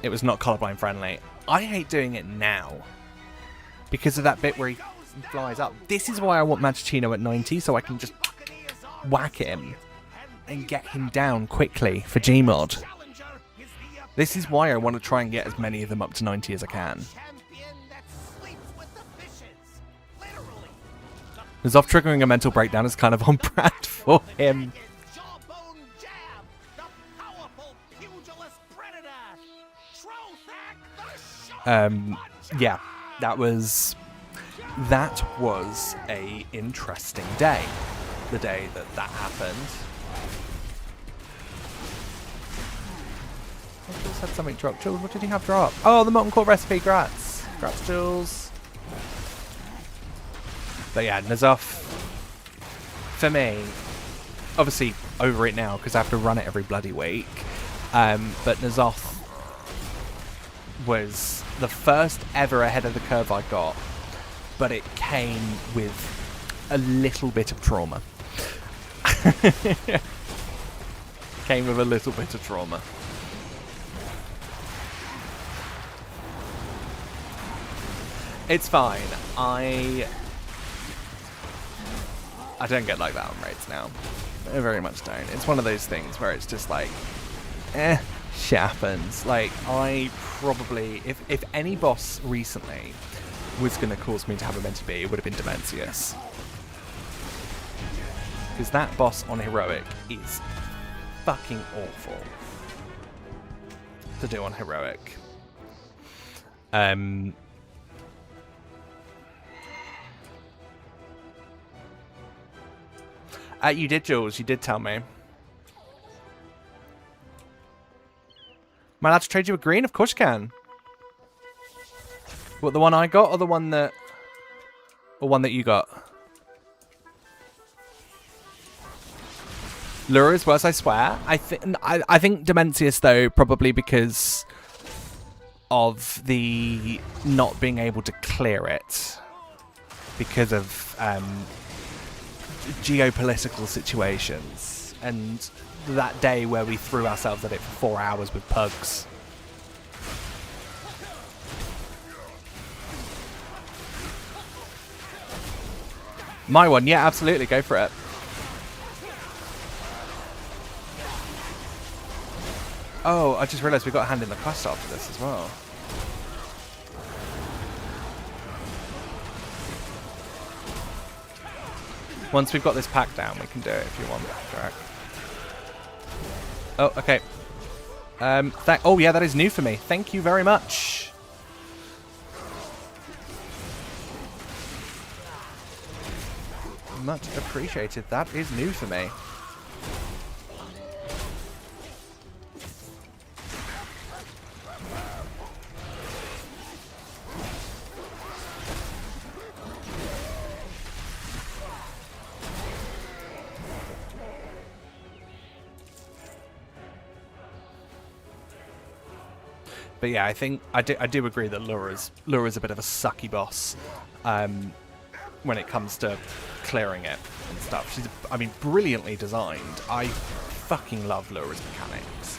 it was not colorblind friendly. I hate doing it now because of that bit where he flies up. This is why I want Magicino at 90, so I can just whack him and get him down quickly for Gmod. This is why I want to try and get as many of them up to 90 as I can. Azeroth triggering a mental breakdown is kind of on brand for him. Yeah, that was a interesting day. The day that happened. Jules had something drop. Jules, what did he have drop? Oh, the molten core recipe. Grats, Jules. But yeah, Azeroth, for me, obviously over it now because I have to run it every bloody week. But Azeroth was the first ever ahead of the curve I got, but it came with a little bit of trauma. Came with a little bit of trauma. It's fine. I don't get like that on raids now. I very much don't. It's one of those things where it's just like, shit happens. Like, I probably, if any boss recently was going to cause me to have a meant to be, it would have been Dimensius. Because that boss on Heroic is fucking awful to do on Heroic. You did, Jules. You did tell me. Am I allowed to trade you a green? Of course you can. What, the one I got or the one that... or one that you got? Lure is worse, I swear. I think Dimensius, though, probably because of the not being able to clear it. Because of geopolitical situations. And that day where we threw ourselves at it for 4 hours with pugs. My one, yeah, absolutely, go for it. Oh, I just realised we got a hand in the quest after this as well. Once we've got this pack down, we can do it if you want, Jack. Oh, okay. Oh, yeah, that is new for me. Thank you very much. Much appreciated. That is new for me. But yeah, I think I do agree that Lura's a bit of a sucky boss when it comes to clearing it and stuff. She's, I mean, brilliantly designed. I fucking love Lura's mechanics,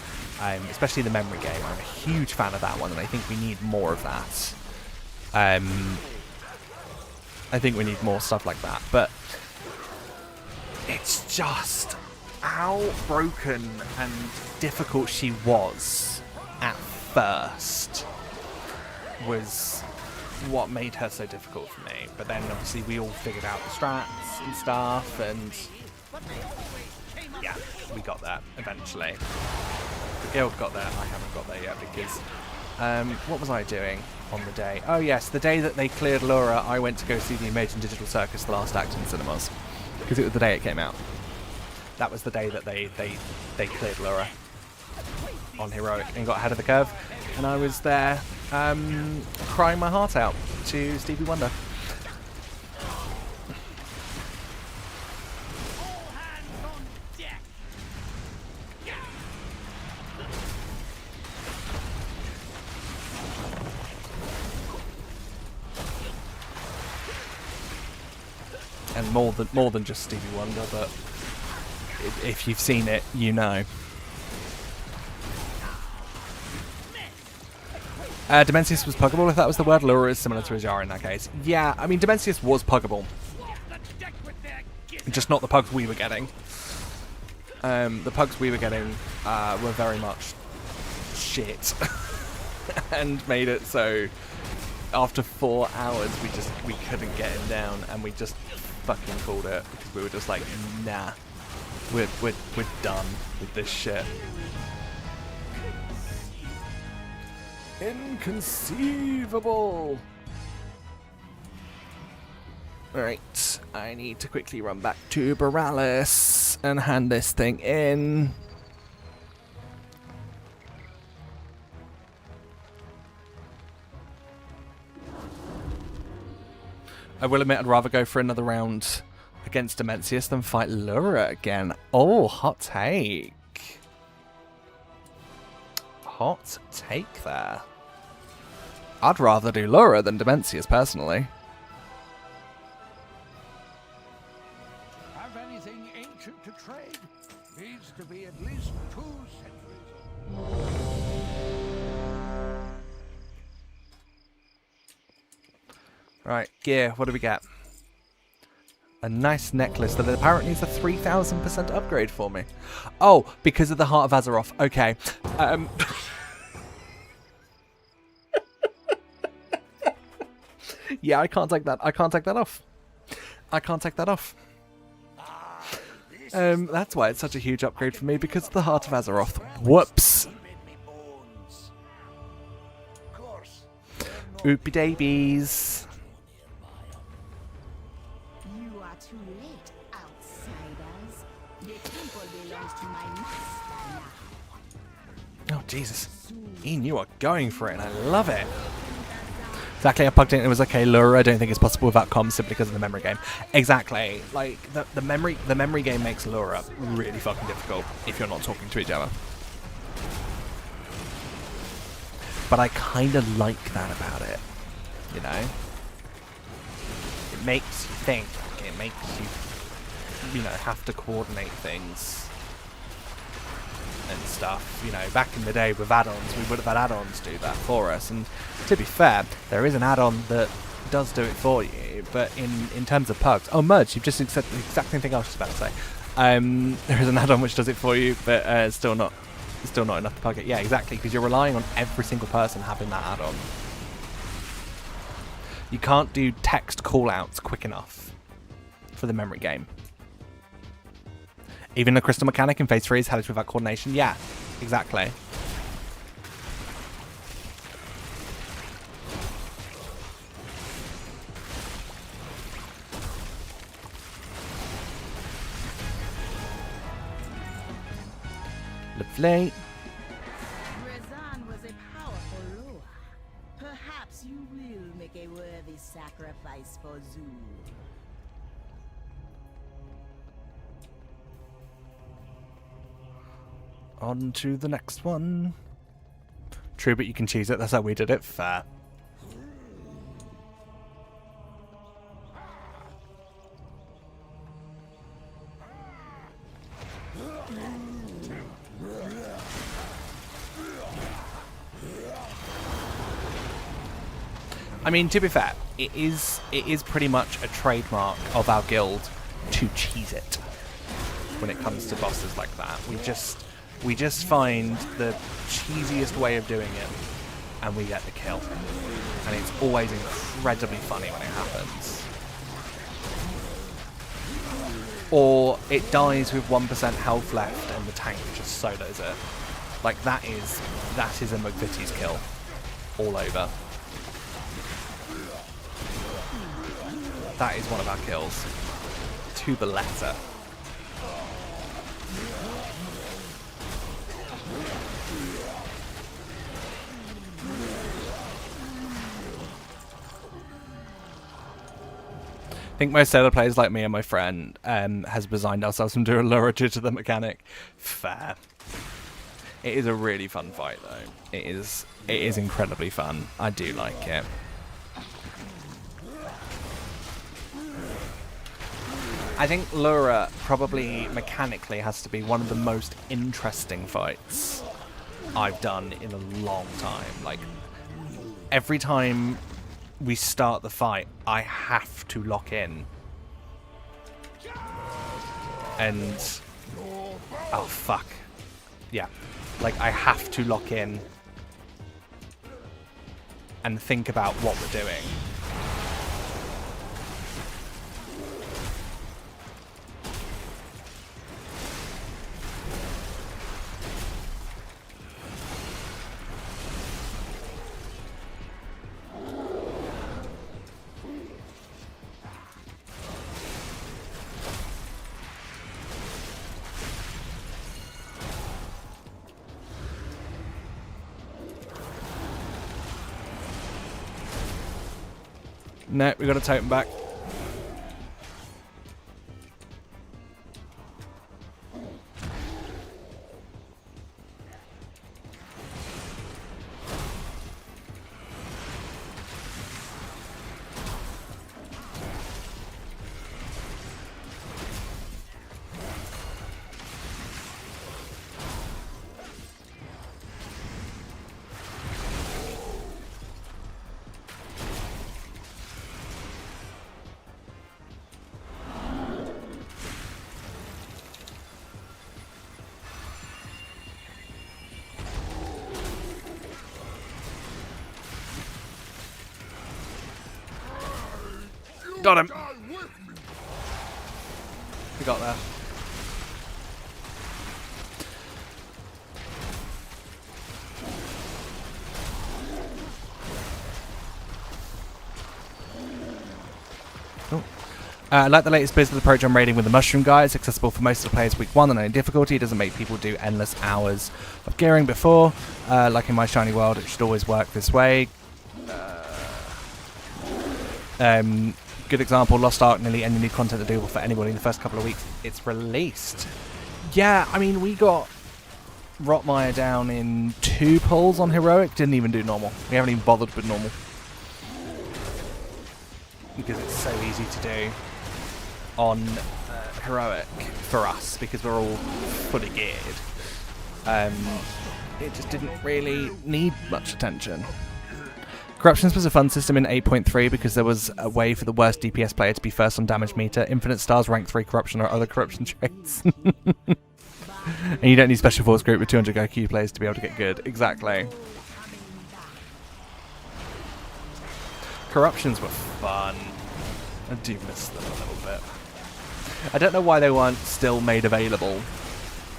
especially the memory game. I'm a huge fan of that one, and I think we need more of that. I think we need more stuff like that. But it's just how broken and difficult she was at first was what made her so difficult for me. But then obviously we all figured out the strats and stuff, and yeah, we got there eventually. The guild got there. I haven't got there yet because what was I doing on the day? Oh yes, the day that they cleared Laura, I went to go see the Amazing Digital Circus: The Last Act in cinemas because it was the day it came out. That was the day that they cleared Laura on Heroic and got ahead of the curve, and I was there crying my heart out to Stevie Wonder. And more than just Stevie Wonder, but if you've seen it, you know. Demencius was puggable, if that was the word. Lura is similar to Ajara in that case. Yeah, I mean, Demencius was puggable. Just not the pugs we were getting. The pugs we were getting were very much shit. And made it so after 4 hours we couldn't get him down, and we just fucking called it because we were just like, nah, we're done with this shit. Inconceivable. Right, I need to quickly run back to Borealis and hand this thing in. I will admit I'd rather go for another round against Demencius than fight Lura again. Oh, hot take. Hot take there. I'd rather do Lura than Demencius, personally. Have anything ancient to trade? Needs to be at least 2 centuries. Right, gear, what do we get? A nice necklace that apparently is a 3000% upgrade for me. Oh, because of the Heart of Azeroth. Okay. Yeah, I can't take that. I can't take that off. I can't take that off. That's why it's such a huge upgrade for me, because of the Heart of Azeroth. Whoops. Oopie dabies. You are too late, outsiders. The temple belongs to my master now. Oh, Jesus. Ian, you are going for it, and I love it. Exactly, I plugged in, it was okay, Lura, I don't think it's possible without comms simply because of the memory game. Exactly, like, the memory game makes Lura really fucking difficult if you're not talking to each other. But I kind of like that about it, you know? It makes you think, it makes you, you know, have to coordinate things and stuff. You know, back in the day with add-ons, we would have had add-ons do that for us, and to be fair, there is an add-on that does do it for you, but in terms of pugs, oh, Merge, you've just said the exact same thing I was just about to say. There is an add-on which does it for you, but it's still not enough to pug it. Yeah, exactly, because you're relying on every single person having that add-on. You can't do text call-outs quick enough for the memory game. Even the crystal mechanic in phase 3 is hellish without coordination. Yeah, exactly. Lovely. Rezan was a powerful lure. Perhaps you will make a worthy sacrifice for Zul. On to the next one. True, but you can choose it. That's how we did it. Fair. I mean, to be fair, it is pretty much a trademark of our guild to cheese it when it comes to bosses like that. We just find the cheesiest way of doing it, and we get the kill. And it's always incredibly funny when it happens. Or it dies with 1% health left, and the tank just solos it. Like, that is a McVitie's kill. All over. That is one of our kills. To the letter. I think most other players like me and my friend has resigned ourselves from doing Lura due to the mechanic. Fair. It is a really fun fight though. It is incredibly fun. I do like it. I think Lura probably mechanically has to be one of the most interesting fights I've done in a long time. Like, every time we start the fight, I have to lock in. And... oh, fuck. Yeah. Like, I have to lock in and think about what we're doing. No, we got a totem back. Got him. We got there. Like the latest business approach on raiding with the mushroom guy, it's accessible for most of the players week 1 on any difficulty. It doesn't make people do endless hours of gearing before. Like in my shiny world, it should always work this way. Good example, Lost Ark, nearly any new content available for anybody in the first couple of weeks it's released. Yeah, I mean, we got Rotmire down in 2 pulls on Heroic, didn't even do normal. We haven't even bothered with normal. Because it's so easy to do on Heroic for us, because we're all fully geared. It just didn't really need much attention. Corruptions was a fun system in 8.3 because there was a way for the worst DPS player to be first on damage meter, infinite stars, rank 3 corruption, or other corruption traits. And you don't need special force group with 200 IQ players to be able to get good. Exactly. Corruptions were fun. I do miss them a little bit. I don't know why they weren't still made available.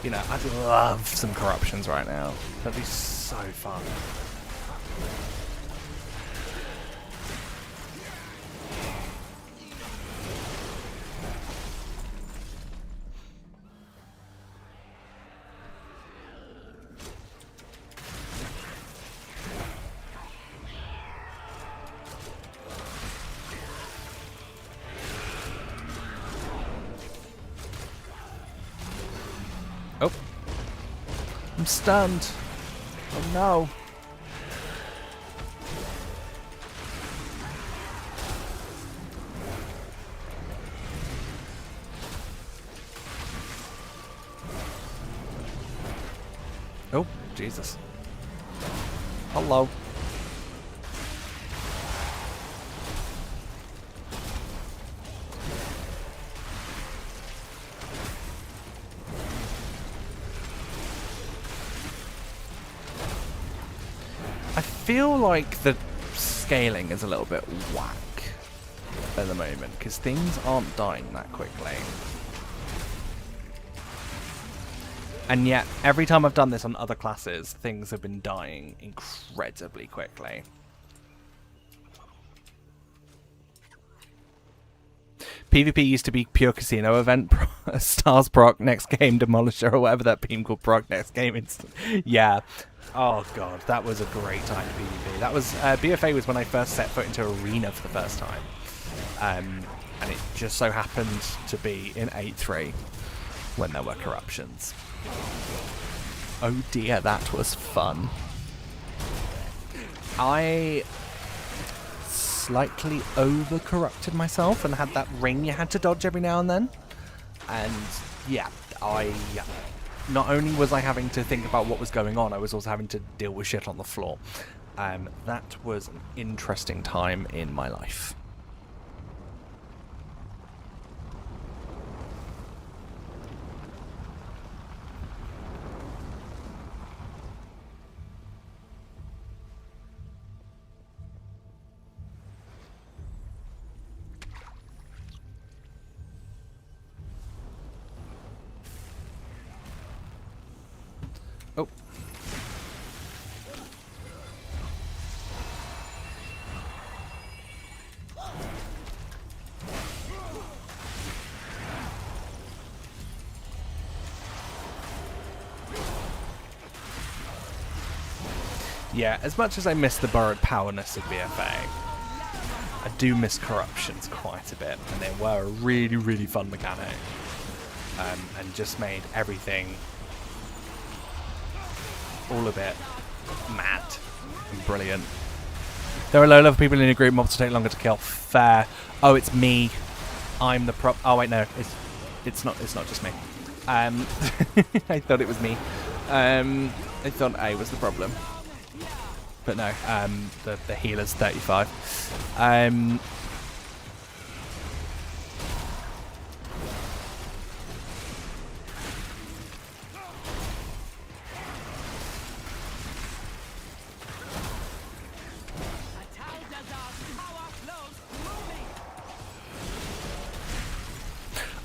You know, I'd love some corruptions right now. That'd be so fun. Oh. I'm stunned. Oh no. Oh, Jesus. Hello. I feel like the scaling is a little bit whack at the moment, because things aren't dying that quickly. And yet, every time I've done this on other classes, things have been dying incredibly quickly. PvP used to be pure casino event, stars proc, next game, demolisher, or whatever that beam called proc, next game instant. Yeah. Oh god, that was a great time to PvP. That was, BFA was when I first set foot into Arena for the first time. And it just so happened to be in 8.3 when there were corruptions. Oh dear, that was fun. I slightly over-corrupted myself and had that ring you had to dodge every now and then. And yeah, not only was I having to think about what was going on, I was also having to deal with shit on the floor. That was an interesting time in my life. Oh. Yeah, as much as I miss the borrowed powerness of BFA, I do miss corruptions quite a bit, and they were a really, really fun mechanic, and just made everything all a bit mad and brilliant. There are low-level people in a group, mobs to take longer to kill. Fair. Oh, it's me. I'm the prop. Oh wait, no, it's not just me. I thought it was me. I thought A was the problem. But no, the healer's 35.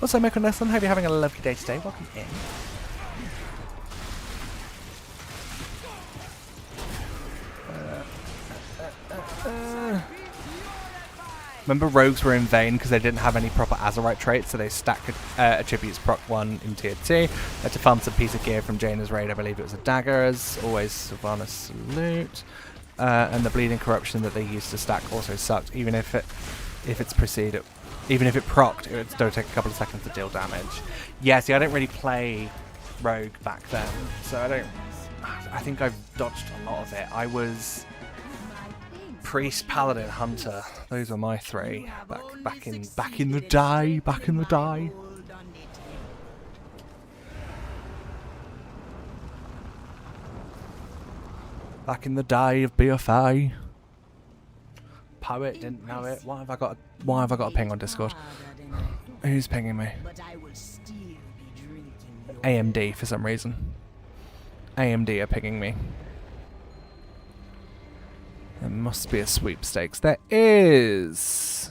Also, Michael Nelson, hope you're having a lovely day today. Welcome in. Remember, rogues were in vain because they didn't have any proper Azeroth traits, so they stacked attributes proc 1 in tier 2. Had to farm some piece of gear from Jaina's raid, I believe it was a dagger, as always, Sylvanas salute. And the bleeding corruption that they used to stack also sucked, even if it's procced, even if it procced, it would still take a couple of seconds to deal damage. Yeah, see, I don't really play rogue back then, so I think I've dodged a lot of it. I was priest, paladin, hunter. Those were my three back in the day. Back in the day. Back in the day of BFA. Poet didn't know it. Why have I got a ping on Discord? Who's pinging me? AMD for some reason. AMD are pinging me. There must be a sweepstakes. There is.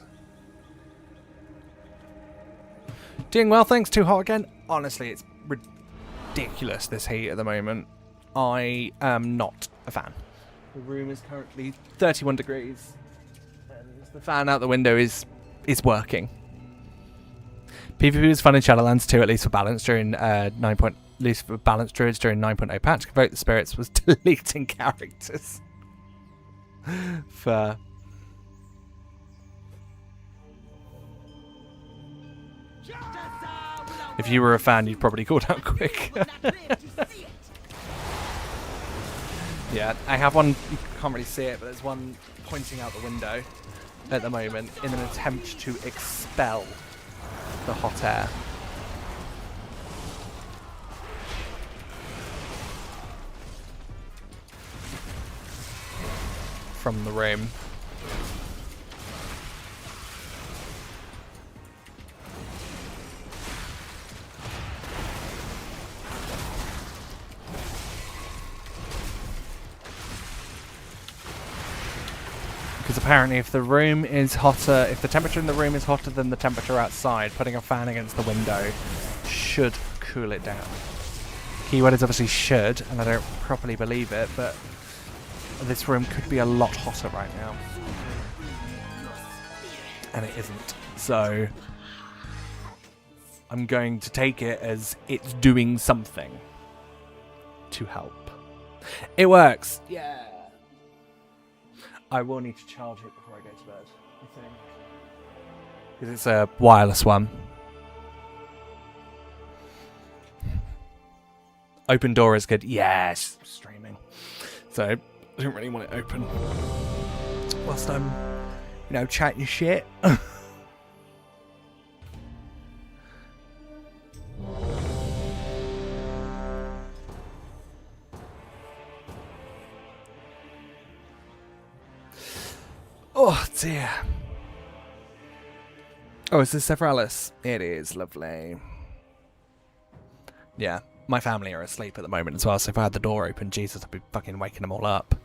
Doing well, thanks. Too hot again. Honestly, it's ridiculous, this heat at the moment. I am not a fan. The room is currently 31 degrees. And the fan out the window is working. PvP was fun in Shadowlands too, at least for balance during at least for balance druids during 9.0 patch. Convoke the spirits was deleting characters. Fair. If you were a fan, you'd probably call down quick. Yeah, I have one, you can't really see it, but there's one pointing out the window at the moment in an attempt to expel the hot air. From the room. Because apparently if the room is hotter, if the temperature in the room is hotter than the temperature outside, putting a fan against the window should cool it down. Keyword is obviously should, and I don't properly believe it, but this room could be a lot hotter right now. And it isn't. So I'm going to take it as it's doing something to help. It works! Yeah! I will need to charge it before I go to bed, I think. Because it's a wireless one. Open door is good. Yes, streaming. So I don't really want it open whilst I'm, chatting shit. Oh dear. Oh, is this Sephiroth? It is, lovely. Yeah, my family are asleep at the moment as well, so if I had the door open, Jesus, I'd be fucking waking them all up.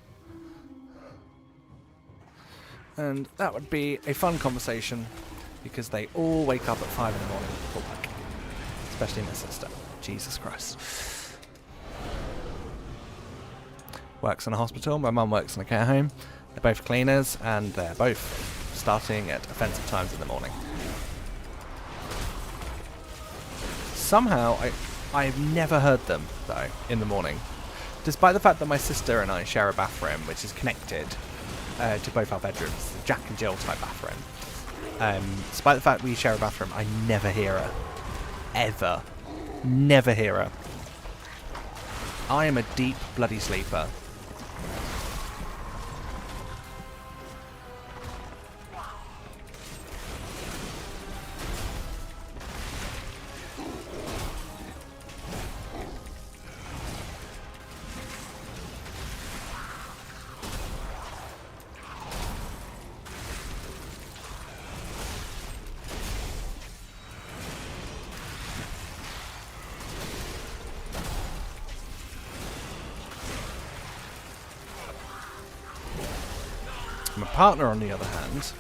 And that would be a fun conversation, because they all wake up at 5 in the morning for work. Especially my sister. Jesus Christ. Works in a hospital, my mum works in a care home. They're both cleaners, and they're both starting at offensive times in the morning. Somehow, I've never heard them, though, in the morning. Despite the fact that my sister and I share a bathroom, which is connected to both our bedrooms. The Jack and Jill type bathroom. Despite the fact we share a bathroom, I never hear her. Ever. Never hear her. I am a deep bloody sleeper. My partner, on the other hand,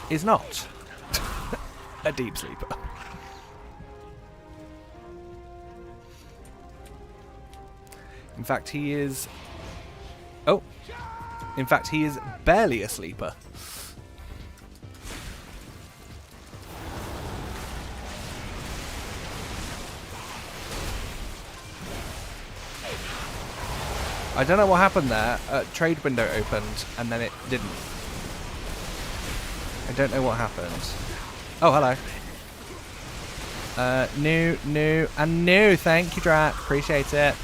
is not a deep sleeper. In fact, he is... Oh! In fact, he is barely a sleeper. I don't know what happened there. Trade window opened and then it didn't. I don't know what happened. Oh, hello. New, and new. Thank you, Drat. Appreciate it.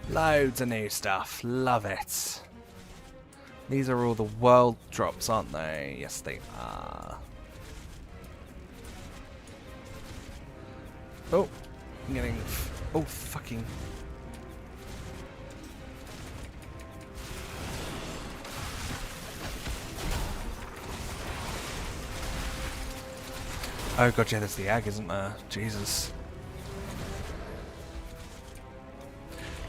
Loads of new stuff. Love it. These are all the world drops, aren't they? Yes, they are. Oh, I'm getting... Oh, fucking... Oh god, yeah, there's the egg, isn't there? Jesus.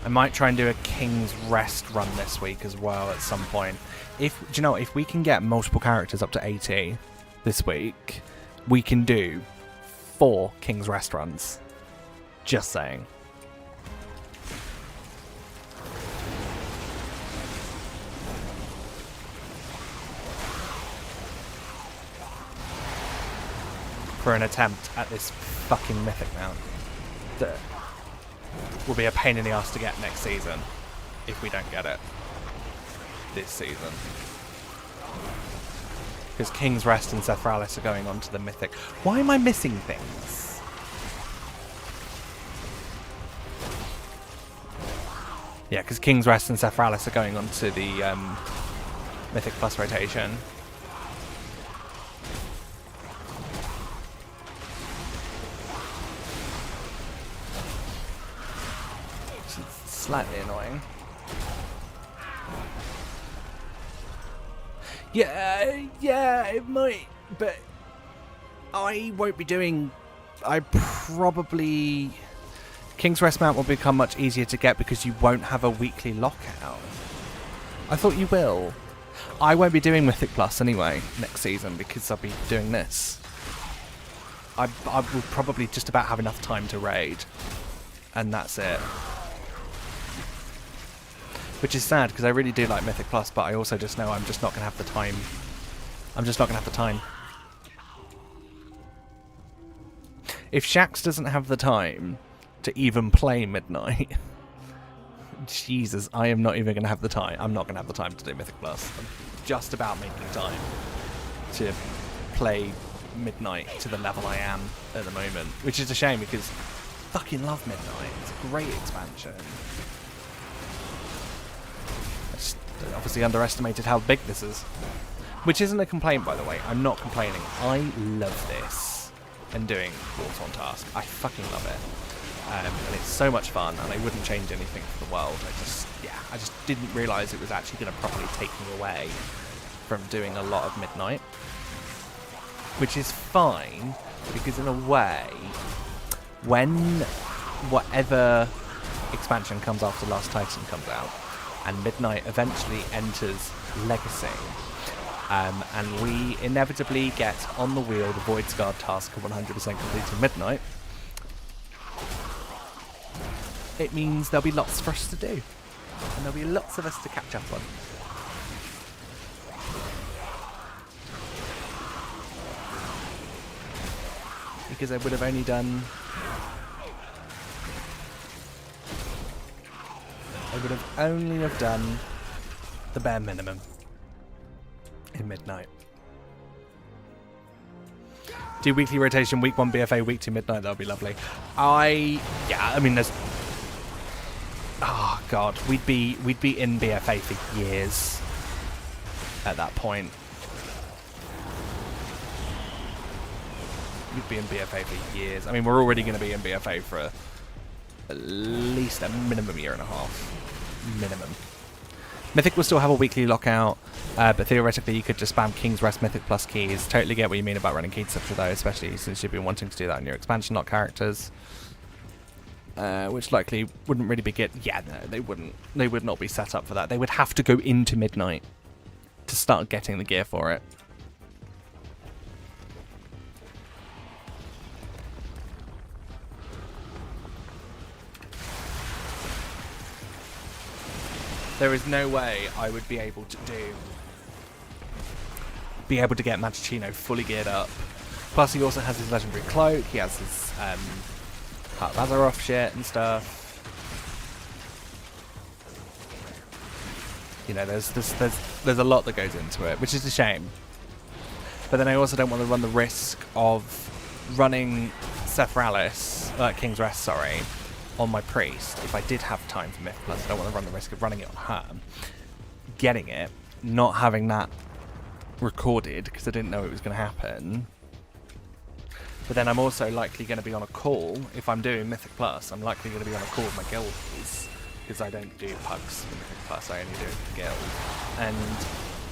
I might try and do a King's Rest run this week as well at some point. Do you know, if we can get multiple characters up to 80 this week, we can do 4 King's Rest runs. Just saying. For an attempt at this fucking mythic mount that will be a pain in the ass to get next season if we don't get it this season. Because King's Rest and Sephiroth are going on to the mythic. Why am I missing things? Yeah, because King's Rest and Sephiroth are going on to the mythic plus rotation. Slightly annoying. Yeah, it might, but I won't be doing... I probably... King's Rest mount will become much easier to get because you won't have a weekly lockout. I thought you will. I won't be doing Mythic Plus anyway next season because I'll be doing this. I will probably just about have enough time to raid, and that's it. Which is sad, because I really do like Mythic Plus, but I also just know I'm just not going to have the time. I'm just not going to have the time. If Shax doesn't have the time to even play Midnight, Jesus, I am not even going to have the time. I'm not going to have the time to do Mythic Plus. I'm just about making time to play Midnight to the level I am at the moment, which is a shame because I fucking love Midnight. It's a great expansion. I just obviously underestimated how big this is, which isn't a complaint, by the way. I'm not complaining. I love this and doing Wars on Task. I fucking love it, and it's so much fun, and I wouldn't change anything for the world. I just didn't realise it was actually going to properly take me away from doing a lot of Midnight, which is fine because in a way, when whatever expansion comes after Last Titan comes out, and Midnight eventually enters Legacy, and we inevitably get on the wheel the Void Scarred task of 100% completing Midnight, it means there'll be lots for us to do, and there'll be lots of us to catch up on. Because I would have only done... the bare minimum in Midnight. Do weekly rotation, week 1 BFA, week 2 Midnight, that would be lovely. I mean, there's... Oh god, we'd be in BFA for years at that point. We'd be in BFA for years. I mean, we're already going to be in BFA for at least a minimum year and a half. Minimum. Mythic will still have a weekly lockout, but theoretically you could just spam King's Rest Mythic Plus keys. Totally get what you mean about running key etc though, especially since you've been wanting to do that on your expansion lock characters. Which likely wouldn't really be good. Yeah, no, they wouldn't. They would not be set up for that. They would have to go into Midnight to start getting the gear for it. There is no way I would be able to get Magicino fully geared up. Plus he also has his legendary cloak, he has his Heart of Azeroth shit and stuff. You know, there's a lot that goes into it, which is a shame. But then I also don't want to run the risk of running King's Rest, sorry, on my priest. If I did have time for Myth Plus, I don't want to run the risk of running it on her, getting it, not having that recorded because I didn't know it was going to happen. But then I'm also likely going to be on a call. If I'm doing Mythic Plus, I'm likely going to be on a call with my guildies because I don't do pugs for Mythic Plus, I only do it for guild. And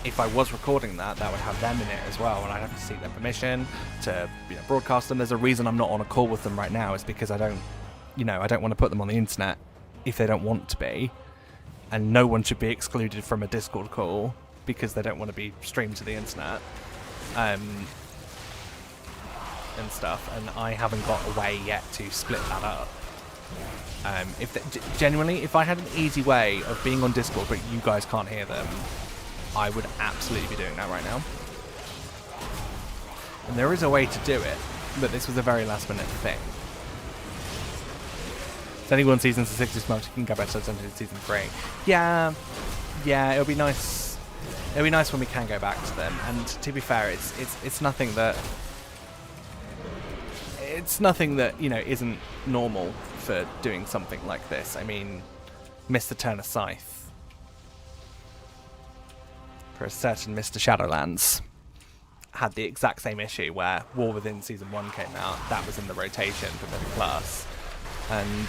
if I was recording that would have them in it as well, and I'd have to seek their permission to broadcast them. There's a reason I'm not on a call with them right now, is because I don't want to put them on the internet if they don't want to be, and no one should be excluded from a Discord call because they don't want to be streamed to the internet and stuff, and I haven't got a way yet to split that up. Genuinely, if I had an easy way of being on Discord but you guys can't hear them, I would absolutely be doing that right now. And there is a way to do it, but this was a very last minute thing. It's only 1 season, so 6 months. You can go back to season 3. Yeah, it'll be nice. It'll be nice when we can go back to them. And to be fair, it's nothing that isn't normal for doing something like this. I mean, Mr. Turner Scythe, for a certain Mr. Shadowlands, had the exact same issue where War Within Season 1 came out. That was in the rotation for Mythic Plus. And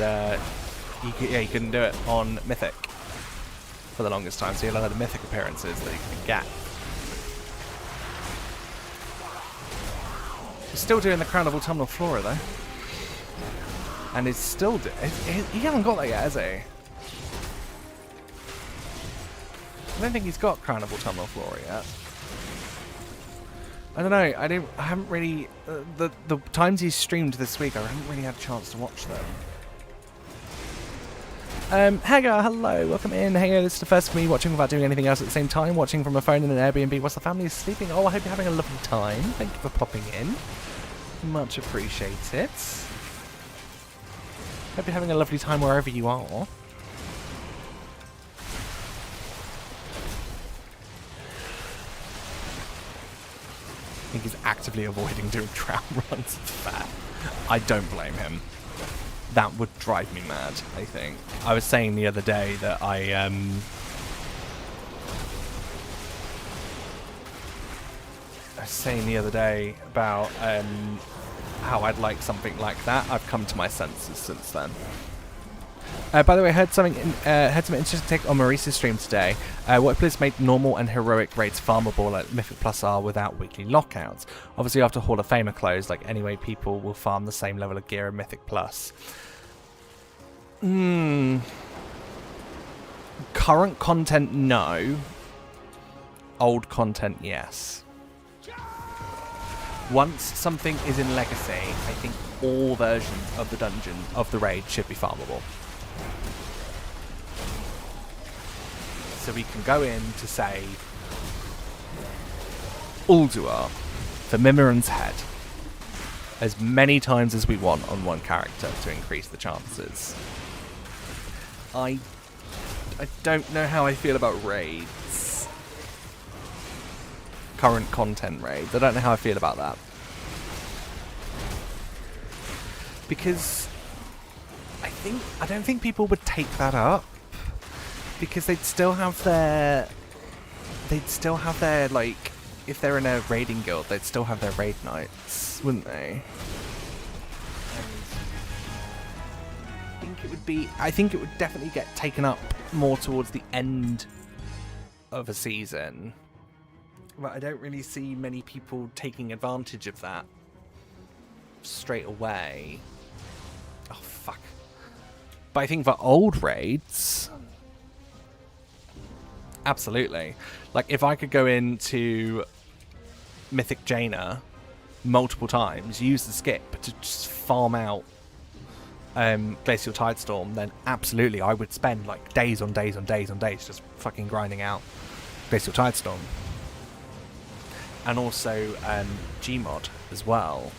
you couldn't do it on Mythic for the longest time, so you'll have the Mythic appearances that you can get. He's still doing the Crown of Autumnal Flora though, and he's still he hasn't got that yet, has he? I don't think he's got Crown of Autumnal Flora yet. I don't know. I haven't really the times he's streamed this week, I haven't really had a chance to watch them. Hagar, hello, welcome in. Hagar, this is the first for me watching without doing anything else at the same time, watching from a phone in an Airbnb whilst the family is sleeping. Oh, I hope you're having a lovely time. Thank you for popping in. Much appreciated. Hope you're having a lovely time wherever you are. think he's actively avoiding doing crown runs. Fair. I don't blame him. That would drive me mad, I think. I was saying the other day that I was saying the other day about how I'd like something like that. I've come to my senses since then. By the way, I heard some interesting take on Maurice's stream today. What players made normal and heroic raids farmable like Mythic Plus are without weekly lockouts? Obviously, after Hall of Fame are closed, like anyway, people will farm the same level of gear in Mythic Plus. Current content, no. Old content, yes. Once something is in Legacy, I think all versions of the dungeon, of the raid, should be farmable. So we can go in to save Ulduar for Mimiran's head as many times as we want on one character to increase the chances. I don't know how I feel about raids. Current content raids. I don't know how I feel about that. Because I don't think people would take that up. Because they'd still have their like, if they're in a raiding guild, they'd still have their raid nights, wouldn't they? I think it would definitely get taken up more towards the end of a season. But I don't really see many people taking advantage of that straight away. Oh, fuck. But I think for old raids, absolutely. Like, if I could go into Mythic Jaina multiple times, use the skip to just farm out Glacial Tidestorm, then absolutely I would spend like days on days on days on days just fucking grinding out Glacial Tidestorm. And also Gmod as well.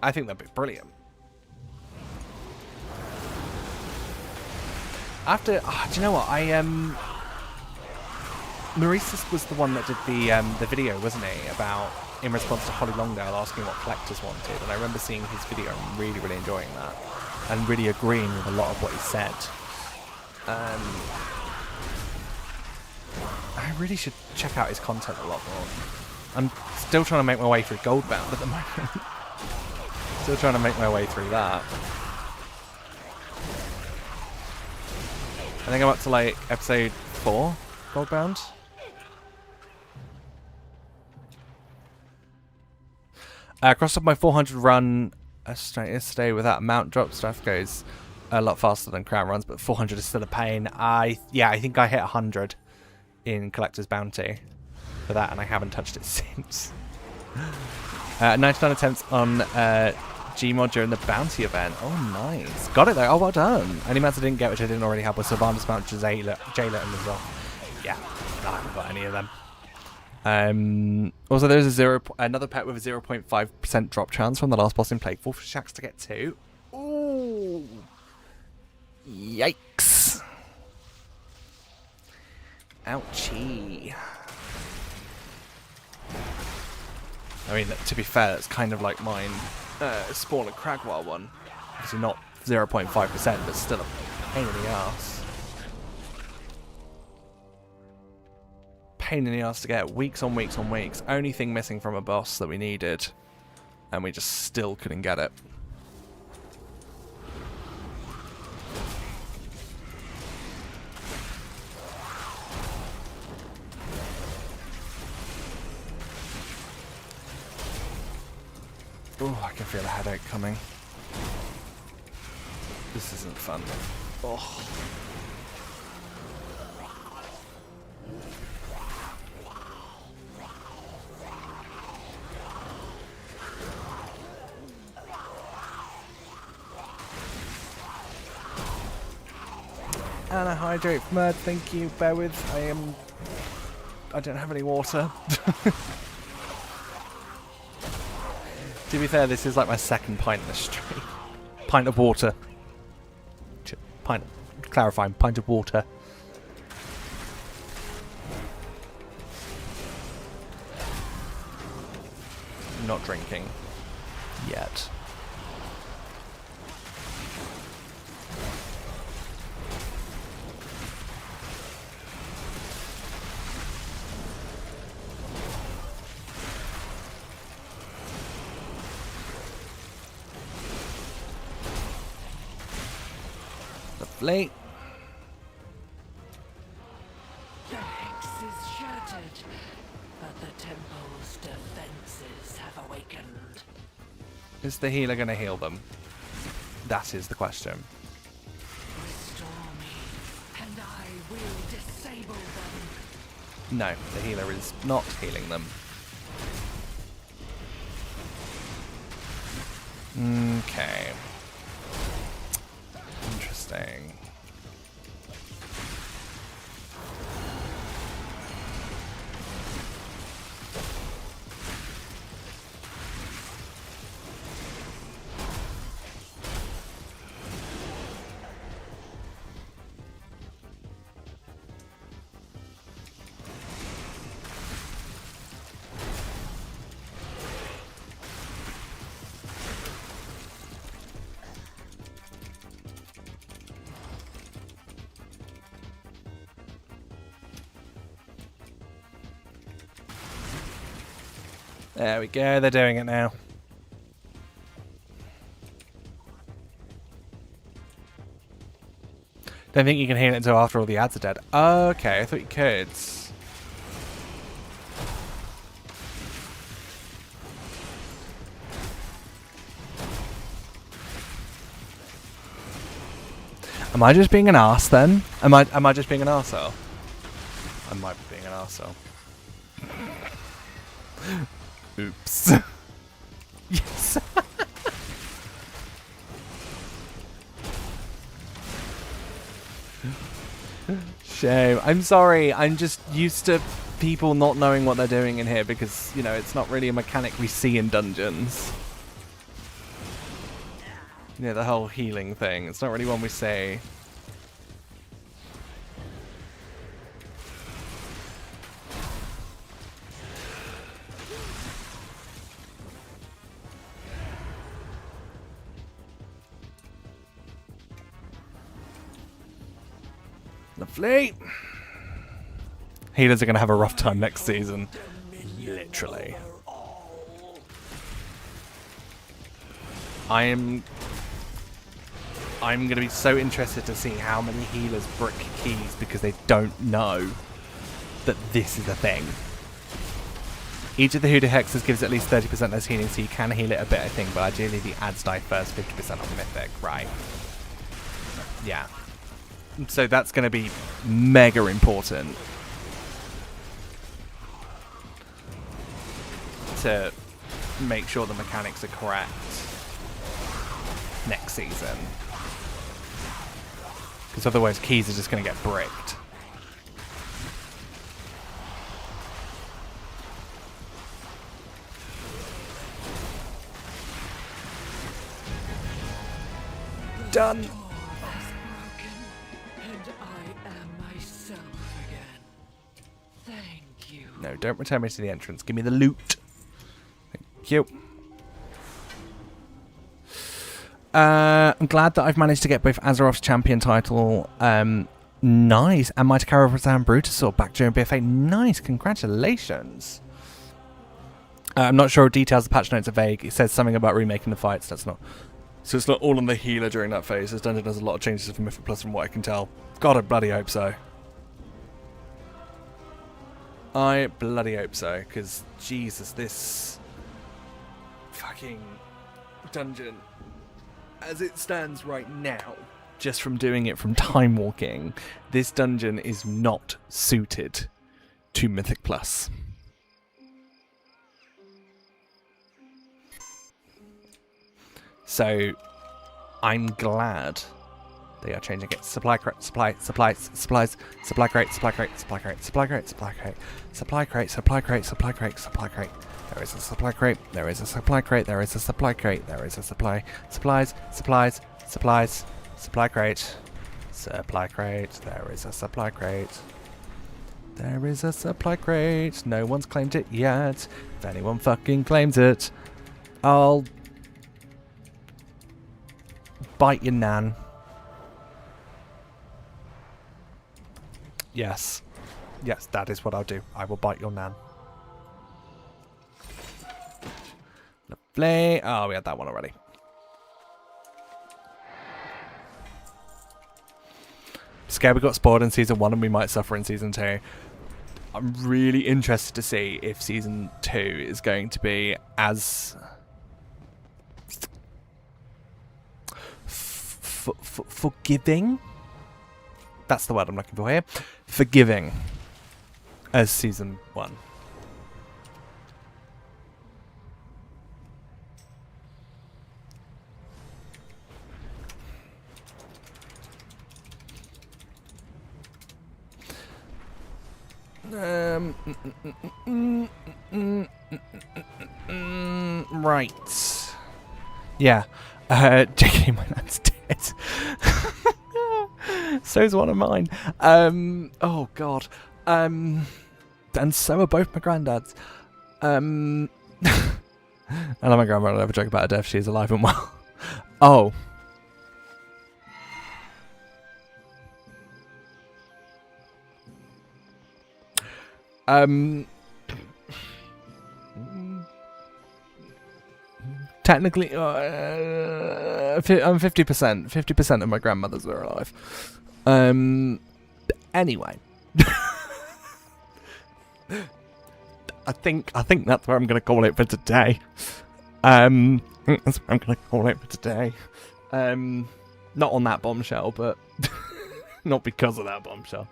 I think that'd be brilliant. After, do you know what? Maurice was the one that did the video, wasn't he? About, in response to Holly Longdale asking what collectors wanted. And I remember seeing his video and really, really enjoying that. And really agreeing with a lot of what he said. I really should check out his content a lot more. I'm still trying to make my way through Goldbound at the moment. Still trying to make my way through that. I think I'm up to like episode 4, Goldbound. Crossed off my 400 run yesterday without mount drop. Stuff goes a lot faster than crown runs, but 400 is still a pain. I think I hit 100 in Collector's Bounty for that, and I haven't touched it since. 99 attempts on Gmod during the bounty event. Oh, nice. Got it though. Oh, well done. Only mounts I didn't get, which I didn't already have, was Sylvanas mount, Jayla, and Lazar. Yeah, I haven't got any of them. Also, there's another pet with a 0.5% drop chance from the last boss in Plague Wolf for Shax to get to. Ooh. Yikes. Ouchie. I mean, to be fair, it's kind of like mine. Spawn and Cragwar one. Obviously not 0.5%, but still a pain in the ass. Pain in the ass to get. Weeks on weeks on weeks. Only thing missing from a boss that we needed. And we just still couldn't get it. Oh, I can feel a headache coming. This isn't fun. Oh. And a hydrate from Mud, thank you. Bear with, I don't have any water. To be fair, this is like my second pint in the stream. Pint of water. Clarifying, pint of water. not drinking. Yet. Lovely. The hex is shattered, but the temple's defenses have awakened. Is the healer going to heal them? That is the question. Restore me, and I will disable them. No, the healer is not healing them. Okay. Interesting. There we go, they're doing it now. Don't think you can heal it until after all the ads are dead. Okay, I thought you could. Am I just being an arse then? Am I just being an arsehole? I might be being an arsehole. Oops. Yes. Shame. I'm sorry. I'm just used to people not knowing what they're doing in here because, you know, it's not really a mechanic we see in dungeons. Yeah, the whole healing thing. It's not really one we see. Lovely. Healers are going to have a rough time next season. Literally. I'm going to be so interested to see how many healers brick keys because they don't know that this is a thing. Each of the Hoodoo Hexes gives at least 30% less healing, so you can heal it a bit, I think, but ideally the ads die first, 50% on Mythic, right? Yeah. So that's going to be mega important to make sure the mechanics are correct next season. Because otherwise keys are just going to get bricked. Done. No, don't return me to the entrance. Give me the loot. Thank you. I'm glad that I've managed to get both Azeroth's champion title. Nice. And my Takarazan Brutusaur back during BFA. Nice. Congratulations. I'm not sure details. The patch notes are vague. It says something about remaking the fights. That's not. So it's not all on the healer during that phase. This dungeon has a lot of changes for Mythic Plus from what I can tell. God, I bloody hope so. I bloody hope so, because Jesus, this fucking dungeon, as it stands right now, just from doing it from time walking, this dungeon is not suited to Mythic Plus. So, I'm glad they are changing it. Supply crate, supply crate, supply crate, supply crate, supply crate, supply crate, supply crate, supply crate, supply crate. There is a supply crate, there is a supply crate, there is a supply crate, there is a supply, supplies, supply crate, there is a supply crate. There is a supply crate. No one's claimed it yet. If anyone fucking claims it, I'll bite your nan. Yes. Yes, that is what I'll do. I will bite your nan. Lovely. Oh, we had that one already. Scared we got spoiled in season 1 and we might suffer in season 2. I'm really interested to see if season 2 is going to be as forgiving. That's the word I'm looking for here. Forgiving as season 1. Right. Yeah. JK, my nan's dead. So's one of mine. Oh god. And so are both my granddads. I know my grandma will never joke about her death. She's alive and well. Oh. Technically, I'm 50%. 50% of my grandmothers are alive. Anyway. I think that's where I'm going to call it for today. That's where I'm going to call it for today. Not on that bombshell, but not because of that bombshell.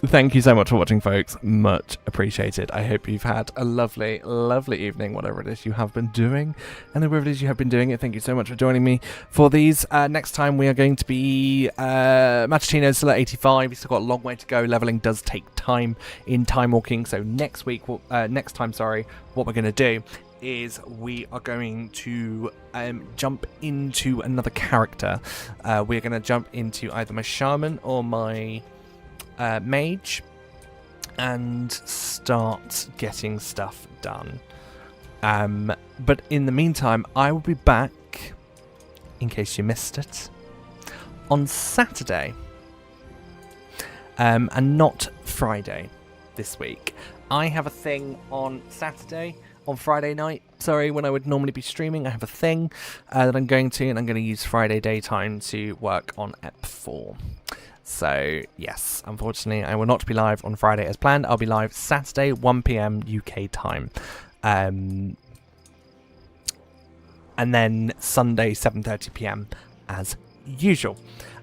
Thank you so much for watching, folks. Much appreciated. I hope you've had a lovely, lovely evening, whatever it is you have been doing. And whoever it is you have been doing it, thank you so much for joining me for these. Next time we are going to be Matutino's still at 85. We've still got a long way to go. Leveling does take time in Time Walking. So next time, what we're going to do is we are going to jump into another character. We're going to jump into either my Shaman or my mage and start getting stuff done. But in the meantime, I will be back, in case you missed it, on Saturday and not Friday this week. I have a thing on Saturday. On Friday night, when I would normally be streaming, I have a thing that I'm going to, and I'm going to use Friday daytime to work on Ep 4. So, yes, unfortunately, I will not be live on Friday as planned. I'll be live Saturday, 1 PM UK time. And then Sunday, 7:30 PM as usual.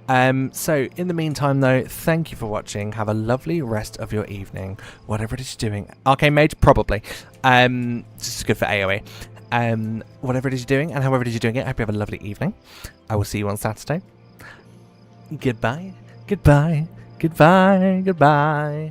So, in the meantime, though, thank you for watching. Have a lovely rest of your evening, whatever it is you're doing. Arcane Mage, probably. This is good for AoE. Whatever it is you're doing, and however it is you're doing it, I hope you have a lovely evening. I will see you on Saturday. Goodbye. Goodbye, goodbye, goodbye.